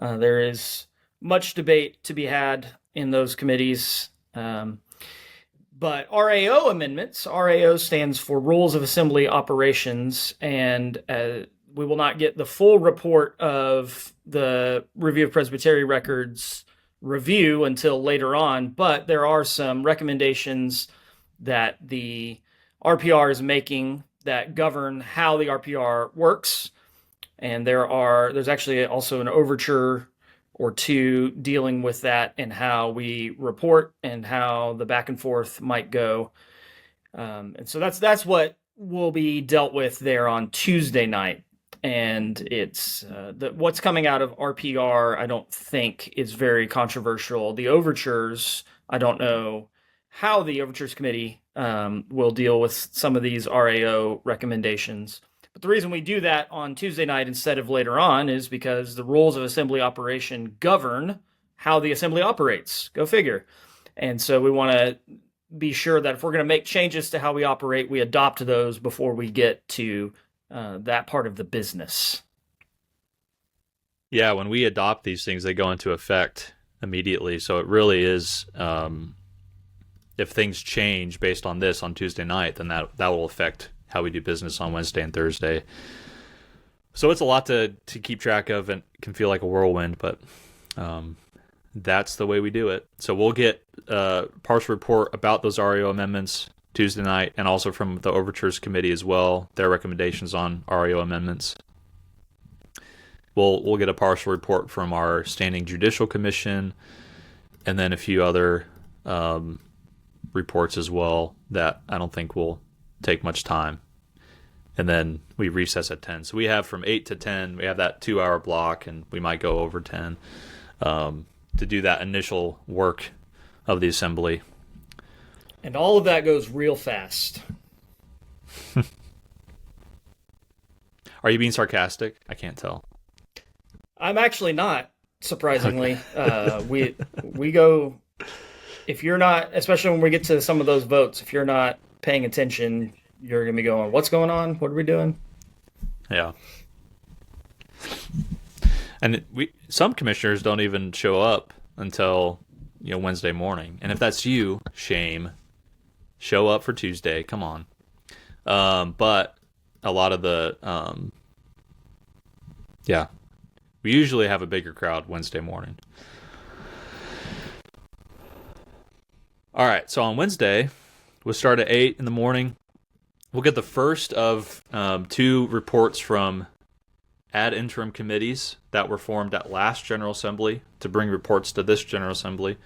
There is much debate to be had in those committees. But RAO amendments, RAO stands for Rules of Assembly Operations, and we will not get the full report of the Review of Presbytery Records review until later on, but there are some recommendations that the RPR is making that govern how the RPR works, and there's actually also an overture or two dealing with that and how we report and how the back and forth might go. And so that's what will be dealt with there on Tuesday night. And it's what's coming out of RPR, I don't think is very controversial. The overtures, I don't know how the overtures committee will deal with some of these RAO recommendations. But the reason we do that on Tuesday night instead of later on is because the rules of assembly operation govern how the assembly operates. Go figure. And so we want to be sure that if we're going to make changes to how we operate, we adopt those before we get to that part of the business. Yeah, when we adopt these things, they go into effect immediately. So it really is, if things change based on this on Tuesday night, then that will affect how we do business on Wednesday and Thursday. So it's a lot to keep track of and can feel like a whirlwind, but that's the way we do it. So we'll get a partial report about those RAO amendments Tuesday night, and also from the Overtures Committee as well, their recommendations on RAO amendments. We'll get a partial report from our Standing Judicial Commission, and then a few other reports as well that I don't think will take much time. And then we recess at 10. So we have from 8 to 10, we have that 2-hour block, and we might go over 10 to do that initial work of the assembly. And all of that goes real fast. Are you being sarcastic? I can't tell. I'm actually not, surprisingly. Okay. We go, if you're not, especially when we get to some of those votes, if you're not paying attention, you're going to be going, what's going on? What are we doing? Yeah. And some commissioners don't even show up until Wednesday morning. And if that's you, shame. Show up for Tuesday. Come on. But a lot of the we usually have a bigger crowd Wednesday morning. All right, so on Wednesday, we'll start at 8 in the morning. We'll get the first of 2 reports from ad interim committees that were formed at last General Assembly to bring reports to this General Assembly.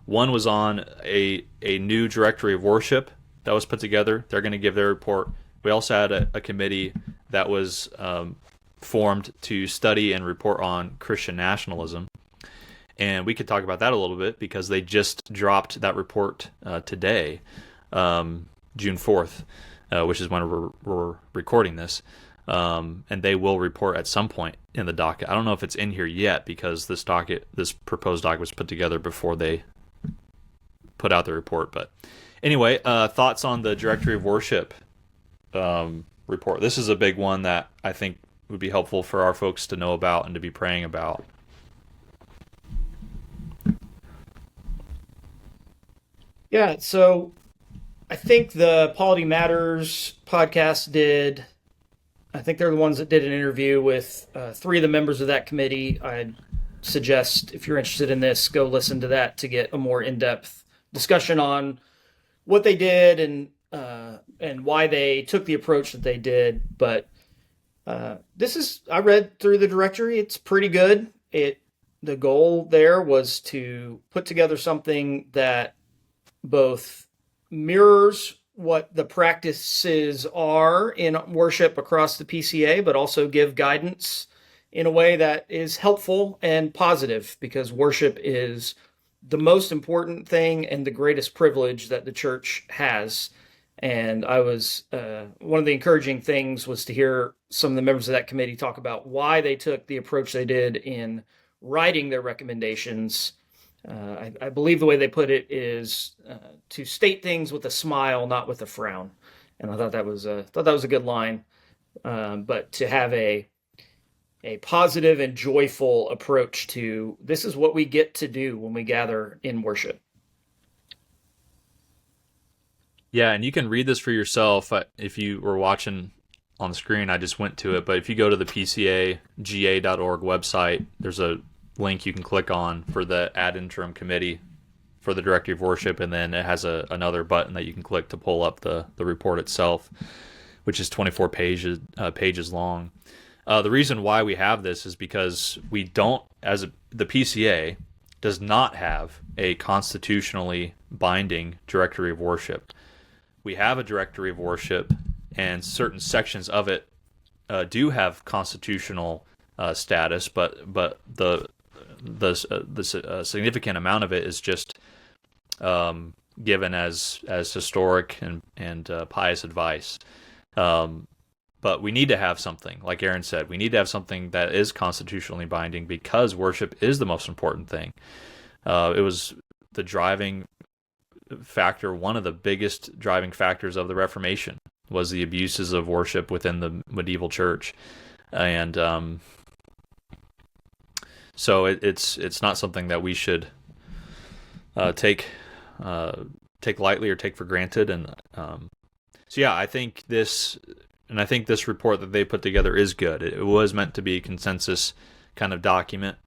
One was on a new directory of worship that was put together. They're going to give their report. We also had a committee that was formed to study and report on Christian nationalism. And we could talk about that a little bit because they just dropped that report today, June 4th, which is when we're recording this. And they will report at some point in the docket. I don't know if it's in here yet because this proposed docket was put together before they put out the report. But anyway, thoughts on the Directory of Worship report. This is a big one that I think would be helpful for our folks to know about and to be praying about. Yeah, so I think the Polity Matters podcast did. I think they're the ones that did an interview with 3 of the members of that committee. I'd suggest, if you're interested in this, go listen to that to get a more in-depth discussion on what they did and why they took the approach that they did. But I read through the directory. It's pretty good. The goal there was to put together something that both mirrors what the practices are in worship across the PCA, but also give guidance in a way that is helpful and positive, because worship is the most important thing and the greatest privilege that the church has. And one of the encouraging things was to hear some of the members of that committee talk about why they took the approach they did in writing their recommendations. I believe the way they put it is to state things with a smile, not with a frown. And I thought that was a good line. But to have a positive and joyful approach to this is what we get to do when we gather in worship. Yeah, and you can read this for yourself. If you were watching on the screen, I just went to it. But if you go to the PCAGA.org website, there's a link you can click on for the ad interim committee for the Directory of Worship, and then it has another button that you can click to pull up the report itself, which is 24 pages long. The reason why we have this is because we don't, the PCA does not have a constitutionally binding Directory of Worship. We have a Directory of Worship, and certain sections of it do have constitutional status, but the significant amount of it is just given as historic and pious advice. But we need to have something, like Aaron said, we need to have something that is constitutionally binding, because worship is the most important thing. It was the driving factor, one of the biggest driving factors of the Reformation, was the abuses of worship within the medieval church. And so it's not something that we should take lightly or take for granted. And so yeah, I think this report that they put together is good. It was meant to be a consensus kind of document.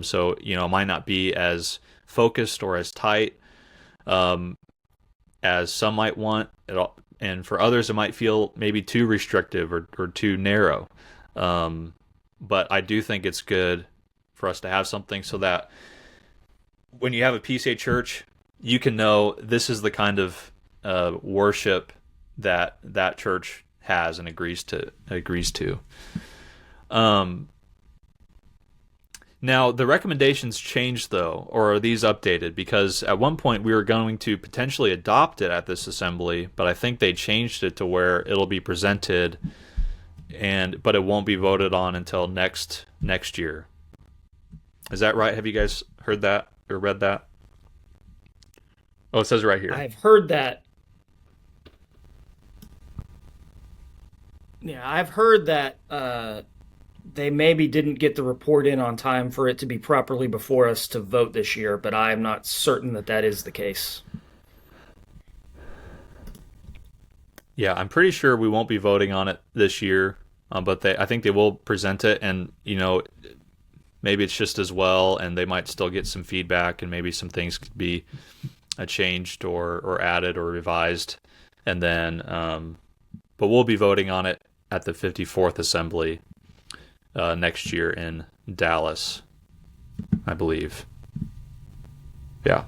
So it might not be as focused or as tight as some might want, and for others it might feel maybe too restrictive or too narrow. But I do think it's good for us to have something so that when you have a PCA church, you can know this is the kind of worship that church has and agrees to. Now, the recommendations changed, though, or are these updated? Because at one point we were going to potentially adopt it at this assembly, but I think they changed it to where it'll be presented, but it won't be voted on until next year. Is that right? Have you guys heard that or read that? Oh, it says right here. I've heard that. Yeah, I've heard that they maybe didn't get the report in on time for it to be properly before us to vote this year, but I'm not certain that is the case. Yeah, I'm pretty sure we won't be voting on it this year, but I think they will present it, and maybe it's just as well, and they might still get some feedback, and maybe some things could be changed or added or revised, and then but we'll be voting on it at the 54th Assembly next year in Dallas, I believe. Yeah.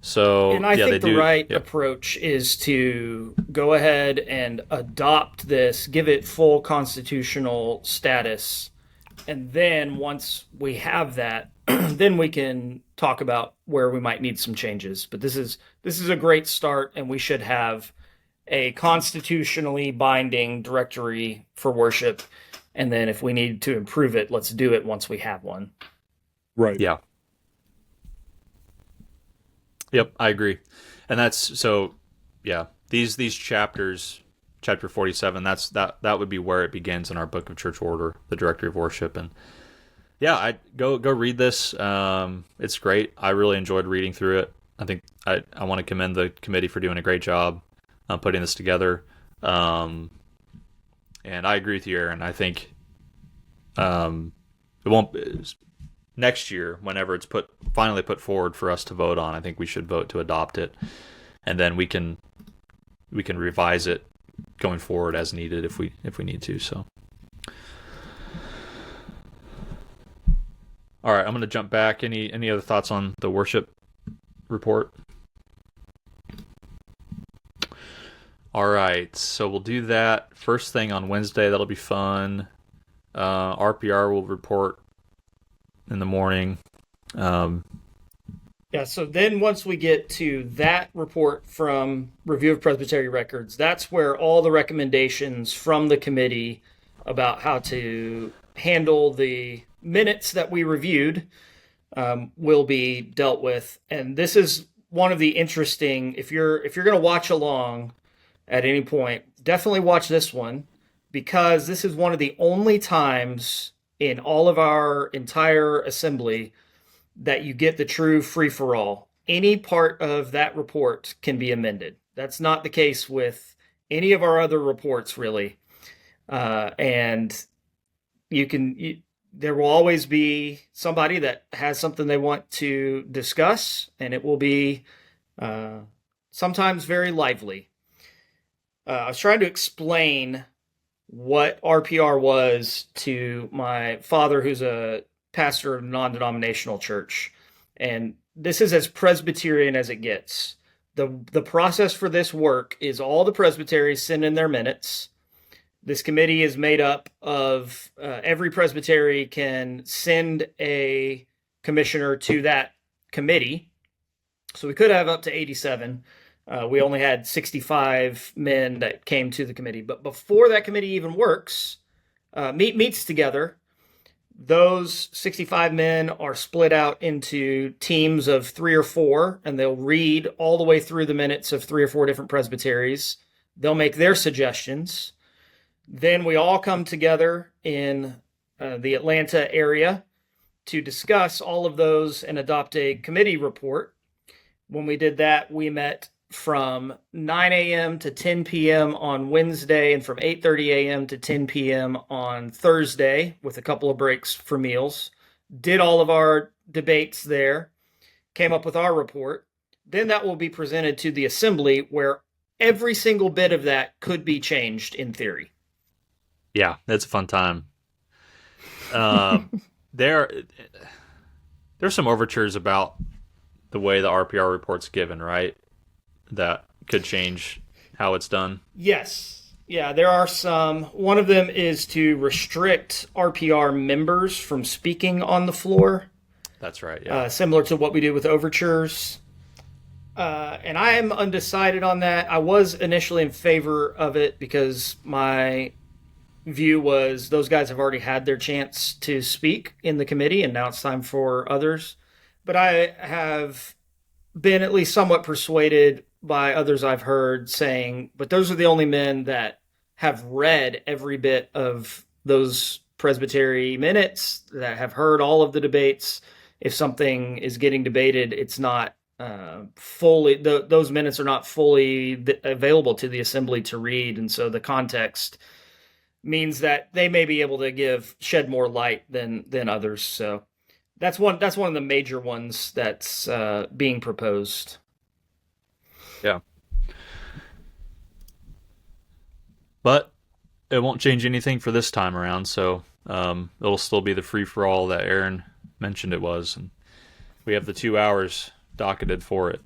So, and I think the right yep. approach is to go ahead and adopt this, give it full constitutional status, and then once we have that, then we can talk about where we might need some changes. But this is a great start, and we should have a constitutionally binding directory for worship. And then if we need to improve it, let's do it once we have one. Right. Yeah. Yep, I agree. And that's so yeah. These chapters, chapter 47, that would be where it begins in our book of church order, the directory of worship. And yeah, I go read this. It's great. I really enjoyed reading through it. I think I want to commend the committee for doing a great job putting this together. And I agree with you, Aaron. I think it won't next year, whenever it's finally put forward for us to vote on. I think we should vote to adopt it, and then we can revise it going forward as needed if we need to. So. All right, I'm going to jump back. Any other thoughts on the worship report? All right, so we'll do that first thing on Wednesday. That'll be fun. RPR will report in the morning. Yeah, so then once we get to that report from Review of Presbytery Records, that's where all the recommendations from the committee about how to handle the minutes that we reviewed will be dealt with. And this is one of the interesting, if you're going to watch along at any point, definitely watch this one, because this is one of the only times in all of our entire assembly that you get the true free-for-all. Any part of that report can be amended. That's not the case with any of our other reports, really. And there will always be somebody that has something they want to discuss, and it will be sometimes very lively. I was trying to explain what RPR was to my father, who's a pastor of a non-denominational church. And this is as Presbyterian as it gets. The process for this work is all the presbyteries send in their minutes. This committee is made up of every presbytery can send a commissioner to that committee. So we could have up to 87. We only had 65 men that came to the committee. But before that committee even works, meets together, those 65 men are split out into teams of 3 or 4, and they'll read all the way through the minutes of 3 or 4 different presbyteries. They'll make their suggestions. Then we all come together in the Atlanta area to discuss all of those and adopt a committee report. When we did that, we met from 9 a.m. to 10 p.m. on Wednesday and from 8:30 a.m. to 10 p.m. on Thursday with a couple of breaks for meals. Did all of our debates there, came up with our report. Then that will be presented to the assembly, where every single bit of that could be changed in theory. Yeah, that's a fun time. There's some overtures about the way the RPR report's given, right? That could change how it's done. Yes. Yeah, there are some. One of them is to restrict RPR members from speaking on the floor. That's right, yeah. Similar to what we do with overtures. And I am undecided on that. I was initially in favor of it because my view was those guys have already had their chance to speak in the committee, and now it's time for others. But I have been at least somewhat persuaded by others I've heard saying, but those are the only men that have read every bit of those presbytery minutes, that have heard all of the debates. If something is getting debated, it's not fully, those minutes are not fully available to the assembly to read. And so the context means that they may be able to shed more light than others. So that's one of the major ones that's being proposed. Yeah. But it won't change anything for this time around, so it'll still be the free-for-all that Aaron mentioned it was. And we have the 2 hours docketed for it.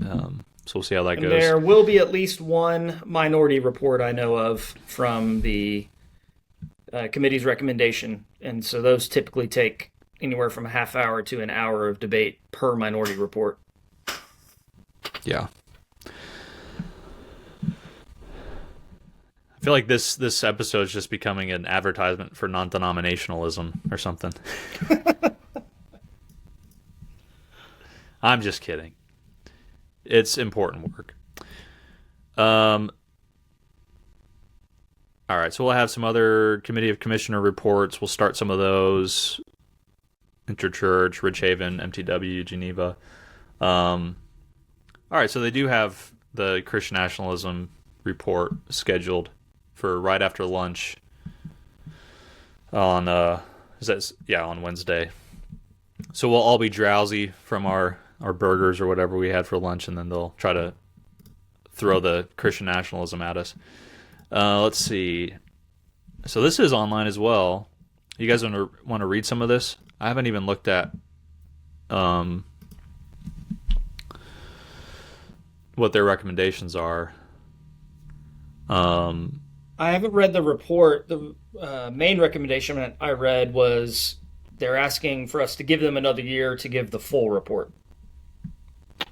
So we'll see how that goes. There will be at least one minority report I know of from the committee's recommendation. And so those typically take anywhere from a half hour to an hour of debate per minority report. Yeah. I feel like this episode is just becoming an advertisement for non-denominationalism or something. I'm just kidding. It's important work. All right, so we'll have some other Committee of Commissioner reports. We'll start some of those. Interchurch, Ridgehaven, MTW, Geneva. All right, so they do have the Christian nationalism report scheduled for right after lunch on on Wednesday. So we'll all be drowsy from our burgers or whatever we had for lunch, and then they'll try to throw the Christian nationalism at us. Let's see. So this is online as well. You guys want to read some of this? I haven't even looked at what their recommendations are. I haven't read the report. The main recommendation I read was they're asking for us to give them another year to give the full report.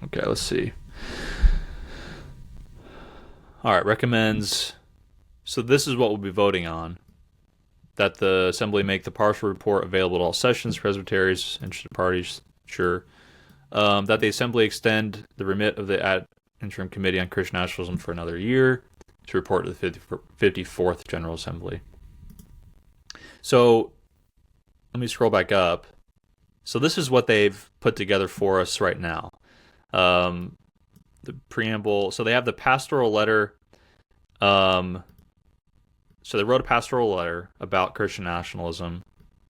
Okay, let's see. All right, recommends. So this is what we'll be voting on. That the Assembly make the partial report available to all sessions, presbyteries, interested parties, sure. That the Assembly extend the remit of the ad interim committee on Christian nationalism for another year to report to the 54th General Assembly. So let me scroll back up. So this is what they've put together for us right now. The preamble. So they have the pastoral letter. So they wrote a pastoral letter about Christian nationalism.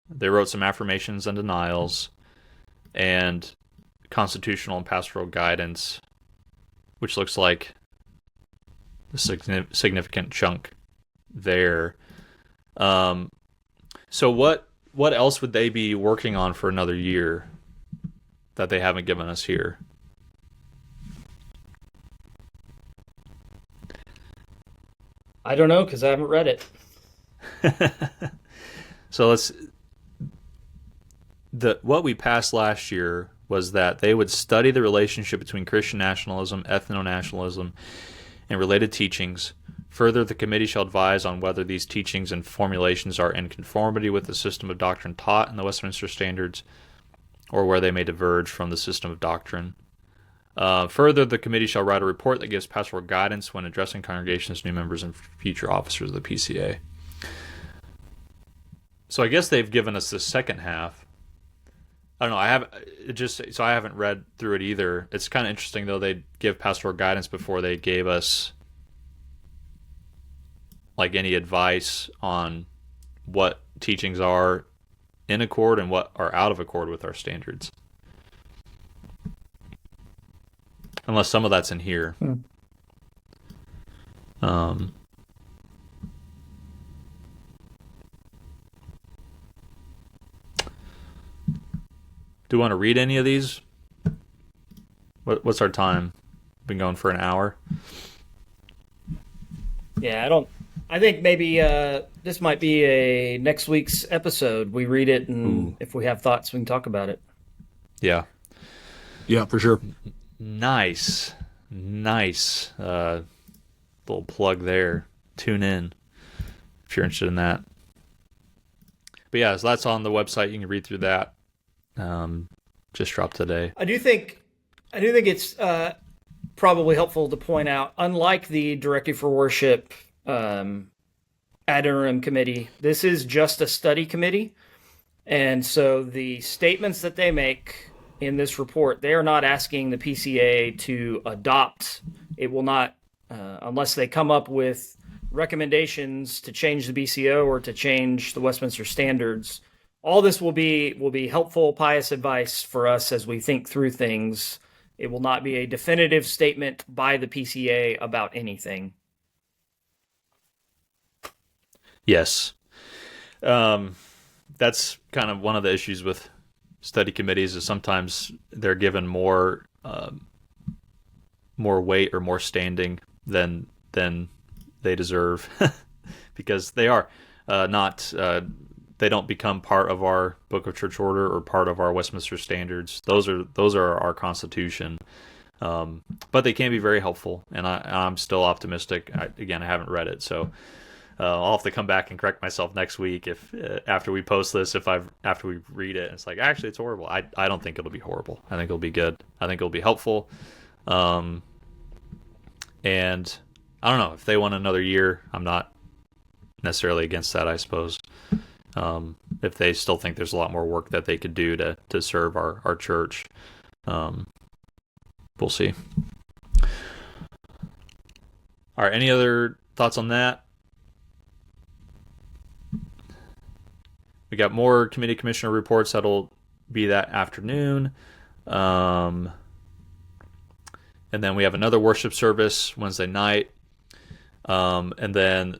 They wrote some affirmations and denials and constitutional and pastoral guidance, which looks like a significant chunk there. So what else would they be working on for another year that they haven't given us here? I don't know because I haven't read it. So what we passed last year was that they would study the relationship between Christian nationalism, ethno-nationalism, and related teachings. Further, the committee shall advise on whether these teachings and formulations are in conformity with the system of doctrine taught in the Westminster Standards, or where they may diverge from the system of doctrine. Further, the committee shall write a report that gives pastoral guidance when addressing congregations, new members, and future officers of the PCA. So I guess they've given us the second half. I don't know. I haven't read through it either. It's kind of interesting though. They give pastoral guidance before they gave us like any advice on what teachings are in accord and what are out of accord with our standards. Unless some of that's in here. Do you want to read any of these? What's our time? Been going for an hour. Yeah, I think maybe this might be a next week's episode. We read it, and if we have thoughts, we can talk about it. Yeah. Yeah, for sure. Nice. Little plug there. Tune in if you're interested in that. But yeah, so that's on the website. You can read through that. Just dropped today. I do think it's probably helpful to point out, unlike the Directive for Worship ad interim committee, this is just a study committee. And so the statements that they make in this report, they are not asking the PCA to adopt. It will not, unless they come up with recommendations to change the BCO or to change the Westminster Standards. All this will be helpful, pious advice for us as we think through things. It will not be a definitive statement by the PCA about anything. Yes. That's kind of one of the issues with study committees is sometimes they're given more weight or more standing than they deserve because they are not they don't become part of our Book of Church Order or part of our Westminster Standards. Those are our Constitution, but they can be very helpful, and I'm still optimistic. I haven't read it, so I'll have to come back and correct myself next week if after we post this, after we read it, it's like, actually it's horrible. I don't think it'll be horrible. I think it'll be good. I think it'll be helpful. And I don't know if they want another year. I'm not necessarily against that, I suppose. If they still think there's a lot more work that they could do to serve our church, we'll see. All right, any other thoughts on that? We got more committee commissioner reports that'll be that afternoon. And then we have another worship service Wednesday night. And then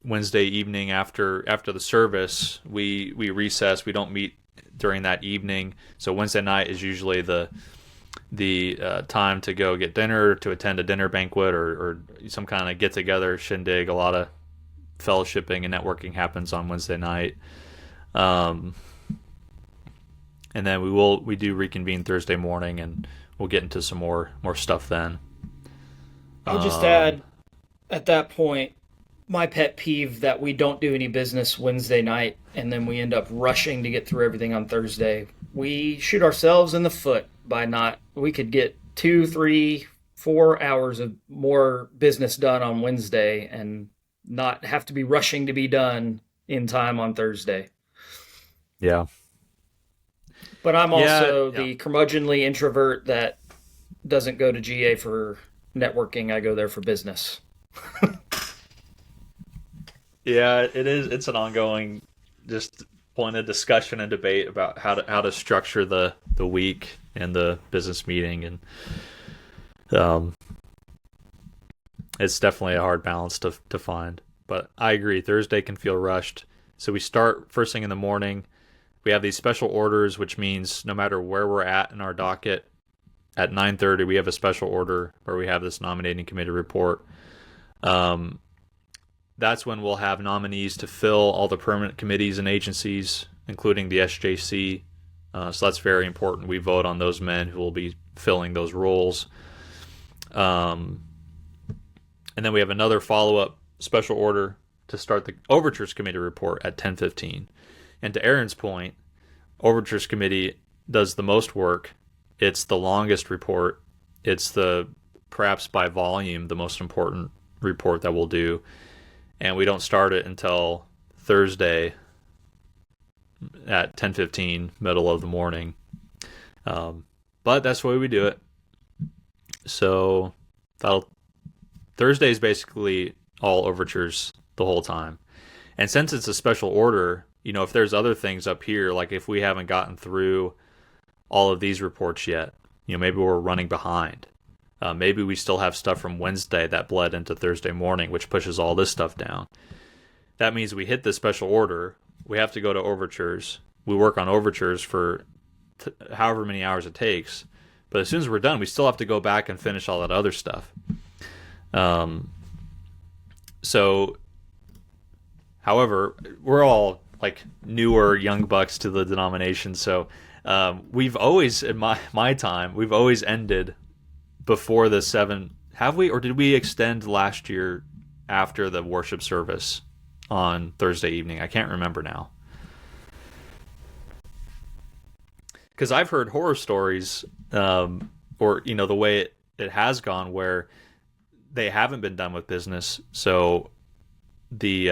Wednesday evening after the service, we recess. We don't meet during that evening. So Wednesday night is usually the time to go get dinner, to attend a dinner banquet or some kind of get-together shindig. A lot of fellowshipping and networking happens on Wednesday night. And then we do reconvene Thursday morning, and we'll get into some more stuff then. I'll just add, at that point, my pet peeve that we don't do any business Wednesday night, and then we end up rushing to get through everything on Thursday. We shoot ourselves in the foot by not. We could get 2, 3, 4 hours of more business done on Wednesday and not have to be rushing to be done in time on Thursday. Yeah. But I'm also the curmudgeonly introvert that doesn't go to GA for networking. I go there for business. Yeah, it is. It's an ongoing just point of discussion and debate about how to structure the week and the business meeting, and it's definitely a hard balance to find. But I agree, Thursday can feel rushed. So we start first thing in the morning. We have these special orders, which means no matter where we're at in our docket, at 9:30 we have a special order where we have this nominating committee report. That's when we'll have nominees to fill all the permanent committees and agencies, including the SJC. So that's very important. We vote on those men who will be filling those roles. And then we have another follow-up special order to start the overtures committee report at 10:15. And to Aaron's point, overtures committee does the most work. It's the longest report. It's perhaps by volume, the most important report that we'll do. And we don't start it until Thursday at 10:15, middle of the morning. But that's the way we do it. So Thursday is basically all overtures the whole time. And since it's a special order, if there's other things up here, like if we haven't gotten through all of these reports yet, maybe we're running behind. Maybe we still have stuff from Wednesday that bled into Thursday morning, which pushes all this stuff down. That means we hit the special order. We have to go to overtures. We work on overtures for however many hours it takes. But as soon as we're done, we still have to go back and finish all that other stuff. However, we're all like newer young bucks to the denomination. So we've always, in my time, we've always ended before the 7. Have we, or did we extend last year after the worship service on Thursday evening? I can't remember now. Because I've heard horror stories, or the way it has gone, where they haven't been done with business, so they've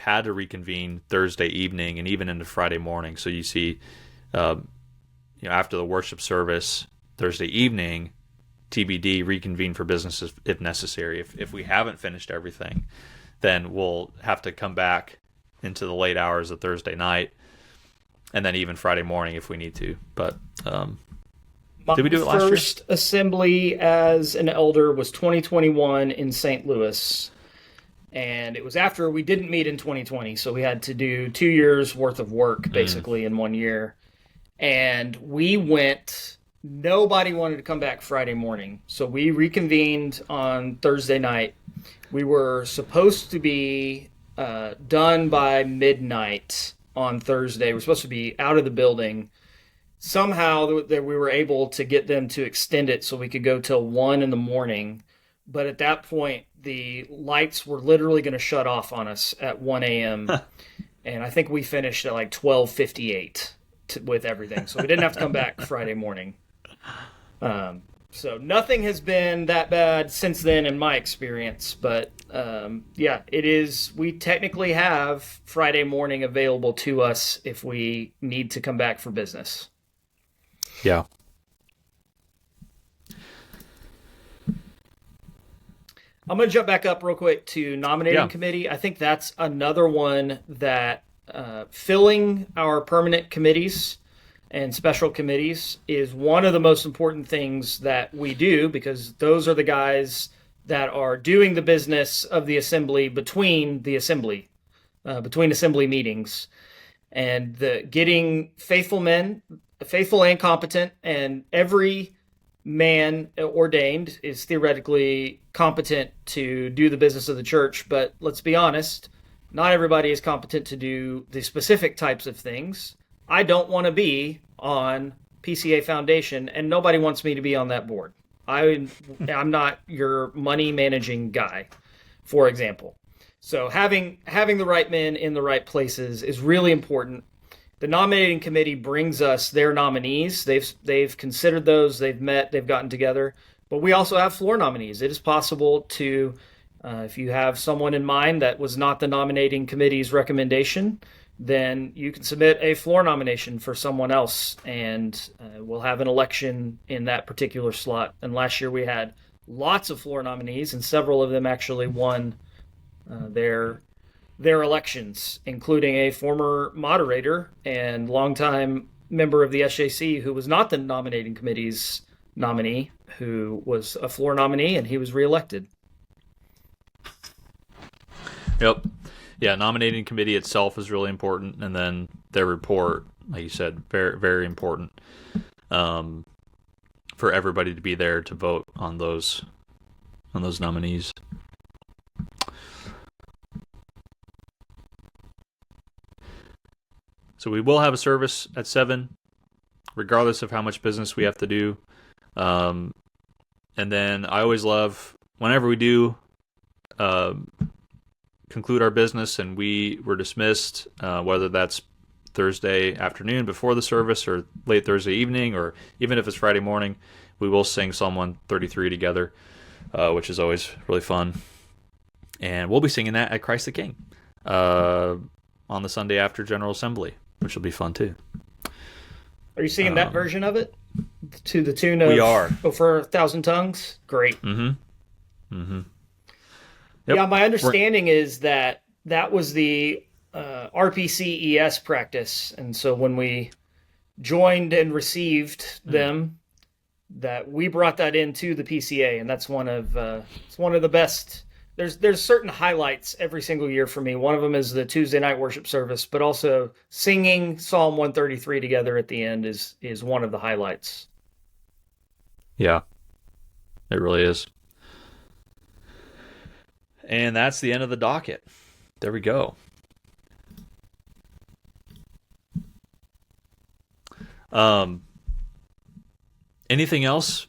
had to reconvene Thursday evening and even into Friday morning. So you see, after the worship service Thursday evening, TBD, reconvene for business if necessary. If we haven't finished everything, then we'll have to come back into the late hours of Thursday night, and then even Friday morning if we need to. But did we do it last year? My first assembly as an elder was 2021 in St. Louis, and it was after we didn't meet in 2020, so we had to do 2 years worth of work basically in 1 year. And we went. Nobody wanted to come back Friday morning, so we reconvened on Thursday night. We were supposed to be done by midnight on Thursday. We're supposed to be out of the building. Somehow we were able to get them to extend it so we could go till 1 in the morning. but at that point, the lights were literally going to shut off on us at 1 a.m. And I think we finished at like 12:58 with everything. So we didn't have to come back Friday morning. So nothing has been that bad since then in my experience. But yeah, it is. We technically have Friday morning available to us if we need to come back for business. Yeah. I'm going to jump back up real quick to nominating committee. I think that's another one that filling our permanent committees and special committees is one of the most important things that we do, because those are the guys that are doing the business of the assembly between assembly meetings, and getting faithful men, faithful and competent, and every man ordained is theoretically competent to do the business of the church. But let's be honest, not everybody is competent to do the specific types of things. I don't want to be on PCA Foundation, and nobody wants me to be on that board. I'm not your money managing guy, for example. So having the right men in the right places is really important. The nominating committee brings us their nominees. They've considered those, they've met, they've gotten together. But we also have floor nominees. It is possible to, if you have someone in mind that was not the nominating committee's recommendation, then you can submit a floor nomination for someone else, and we'll have an election in that particular slot. And last year we had lots of floor nominees, and several of them actually won their elections, including a former moderator and longtime member of the SJC who was not the nominating committee's nominee, who was a floor nominee, and he was reelected. Yep. Yeah, nominating committee itself is really important, and then their report, like you said, very, very important for everybody to be there to vote on those nominees. So we will have a service at 7, regardless of how much business we have to do. And then I always love, whenever we do conclude our business and we were dismissed, whether that's Thursday afternoon before the service or late Thursday evening, or even if it's Friday morning, we will sing Psalm 133 together, which is always really fun. And we'll be singing that at Christ the King on the Sunday after General Assembly, which will be fun too. Are you singing that version of it to the tune of We Are Over 1,000 Tongues? Great. Mm-hmm. Mm-hmm. Yep. Yeah, my understanding is that was the RPCES practice, and so when we joined and received them, that we brought that into the PCA, and that's one of the best. There's certain highlights every single year for me. One of them is the Tuesday night worship service, but also singing Psalm 133 together at the end is one of the highlights. Yeah, it really is. And that's the end of the docket. There we go. Anything else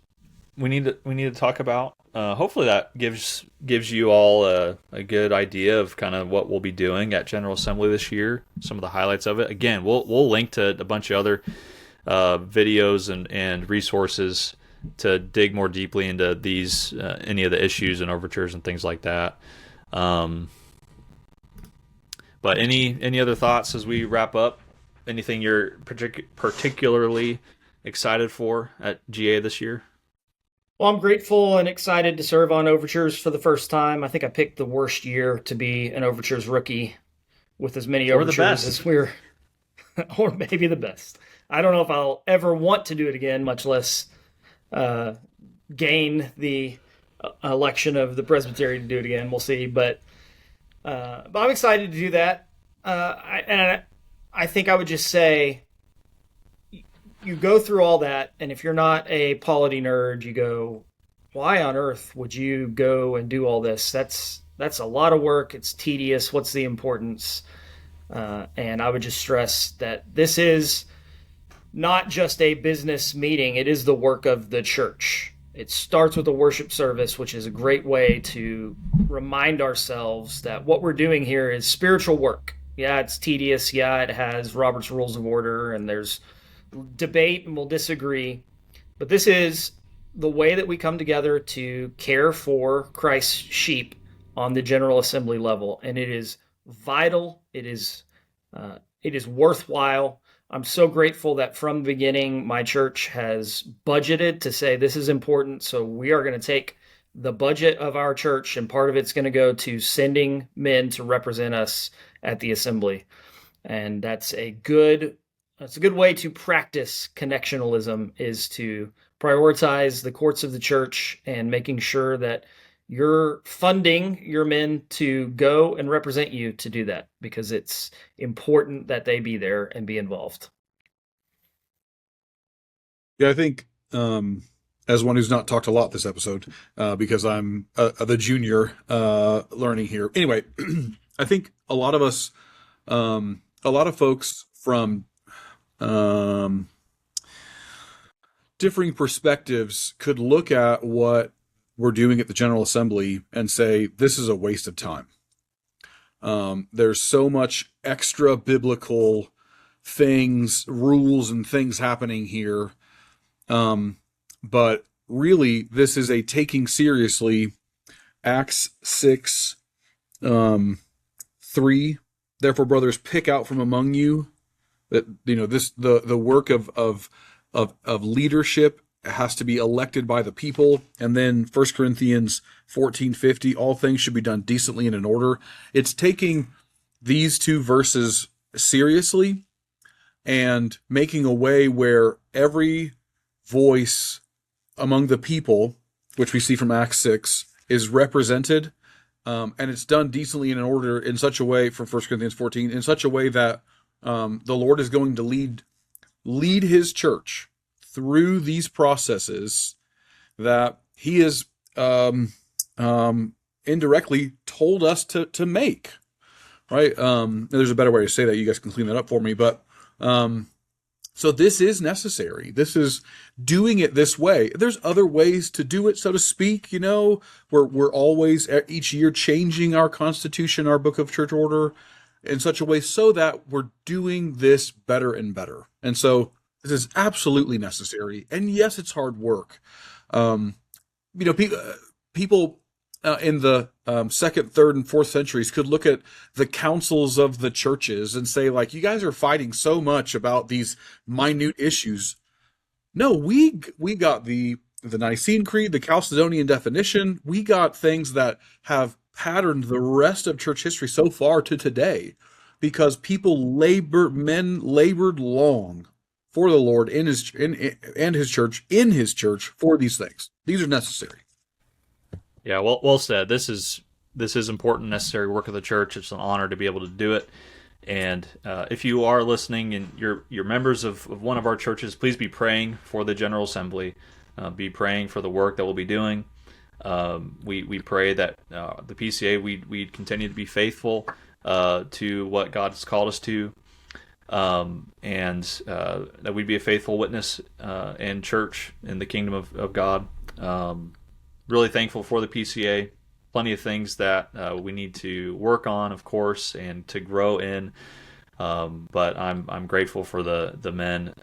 we need to talk about? Hopefully that gives you all a good idea of kind of what we'll be doing at General Assembly this year, some of the highlights of it. Again, we'll link to a bunch of other videos and resources to dig more deeply into these any of the issues and overtures and things like that. But any other thoughts as we wrap up? Anything you're particularly excited for at GA this year? Well, I'm grateful and excited to serve on overtures for the first time. I think I picked the worst year to be an overtures rookie with as many overtures as we're, or maybe the best. I don't know if I'll ever want to do it again, much less gain the election of the presbytery to do it again. We'll see, but I'm excited to do that. I think I would just say, you go through all that, and if you're not a polity nerd, you go, why on earth would you go and do all this? That's a lot of work. It's tedious. What's the importance? And I would just stress that this is not just a business meeting. It is the work of the church. It starts with a worship service, which is a great way to remind ourselves that what we're doing here is spiritual work. Yeah, it's tedious. Yeah, it has Robert's Rules of Order, and there's debate, and we'll disagree. But this is the way that we come together to care for Christ's sheep on the General Assembly level, and it is vital. It is worthwhile. I'm so grateful that from the beginning, my church has budgeted to say this is important. So we are going to take the budget of our church, and part of it's going to go to sending men to represent us at the assembly. And that's a good way to practice connectionalism, is to prioritize the courts of the church and making sure that you're funding your men to go and represent you to do that, because it's important that they be there and be involved. Yeah, I think as one who's not talked a lot this episode, because I'm the junior learning here. Anyway, I think a lot of us, a lot of folks from differing perspectives could look at what we're doing at the General Assembly and say, this is a waste of time. There's so much extra biblical things, rules and things happening here. But really, this is a taking seriously Acts 6, 3. Therefore, brothers, pick out from among you that, the work of leadership has to be elected by the people. And then 1 Corinthians 14:50, all things should be done decently and in order. It's taking these two verses seriously and making a way where every voice among the people, which we see from Acts 6, is represented. And it's done decently and in order in such a way, from 1 Corinthians 14, in such a way that the Lord is going to lead his church through these processes that he has indirectly told us to make, right? There's a better way to say that. You guys can clean that up for me. But so this is necessary. This is doing it this way. There's other ways to do it, so to speak. We're always each year changing our constitution, our book of church order, in such a way so that we're doing this better and better. And so this is absolutely necessary. And yes, it's hard work. People in the second, third, and fourth centuries could look at the councils of the churches and say, like, you guys are fighting so much about these minute issues. No, we got the Nicene Creed, the Chalcedonian definition. We got things that have patterned the rest of church history so far to today, because men labored long for the Lord in his church for these things. These are necessary. Yeah, well said. This is important, necessary work of the church. It's an honor to be able to do it. And if you are listening and you're members of one of our churches, please be praying for the General Assembly. Be praying for the work that we'll be doing. We pray that the PCA we continue to be faithful to what God's called us to. And that we'd be a faithful witness in church, in the kingdom of God. Really thankful for the PCA. Plenty of things that we need to work on, of course, and to grow in. But I'm grateful for the men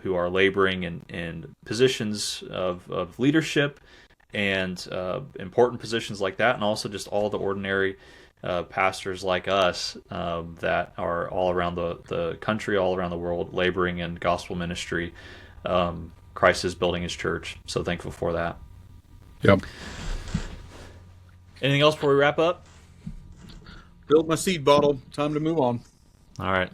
who are laboring in positions of leadership and important positions like that, and also just all the ordinary pastors like us that are all around the country, all around the world, laboring in gospel ministry. Christ is building his church, so thankful for that. Yep. Anything else before we wrap up? Filled my seed bottle. Time to move on. All right.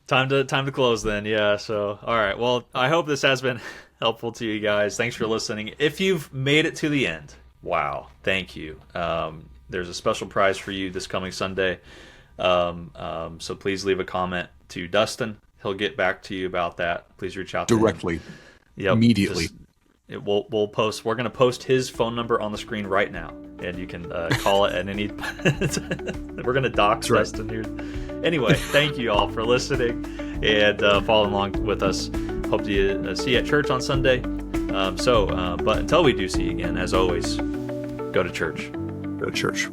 Time to close then. Yeah. So, all right. Well, I hope this has been helpful to you guys. Thanks for listening. If you've made it to the end, wow, thank you. There's a special prize for you this coming Sunday. So please leave a comment to Dustin. He'll get back to you about that. Please reach out directly. To him. Yep, immediately. We'll post. We're going to post his phone number on the screen right now, and you can call it at any. We're going to dox Dustin here. Anyway, thank you all for listening and following along with us. Hope to see you at church on Sunday. But until we do see you again, as always, go to church. Go to church.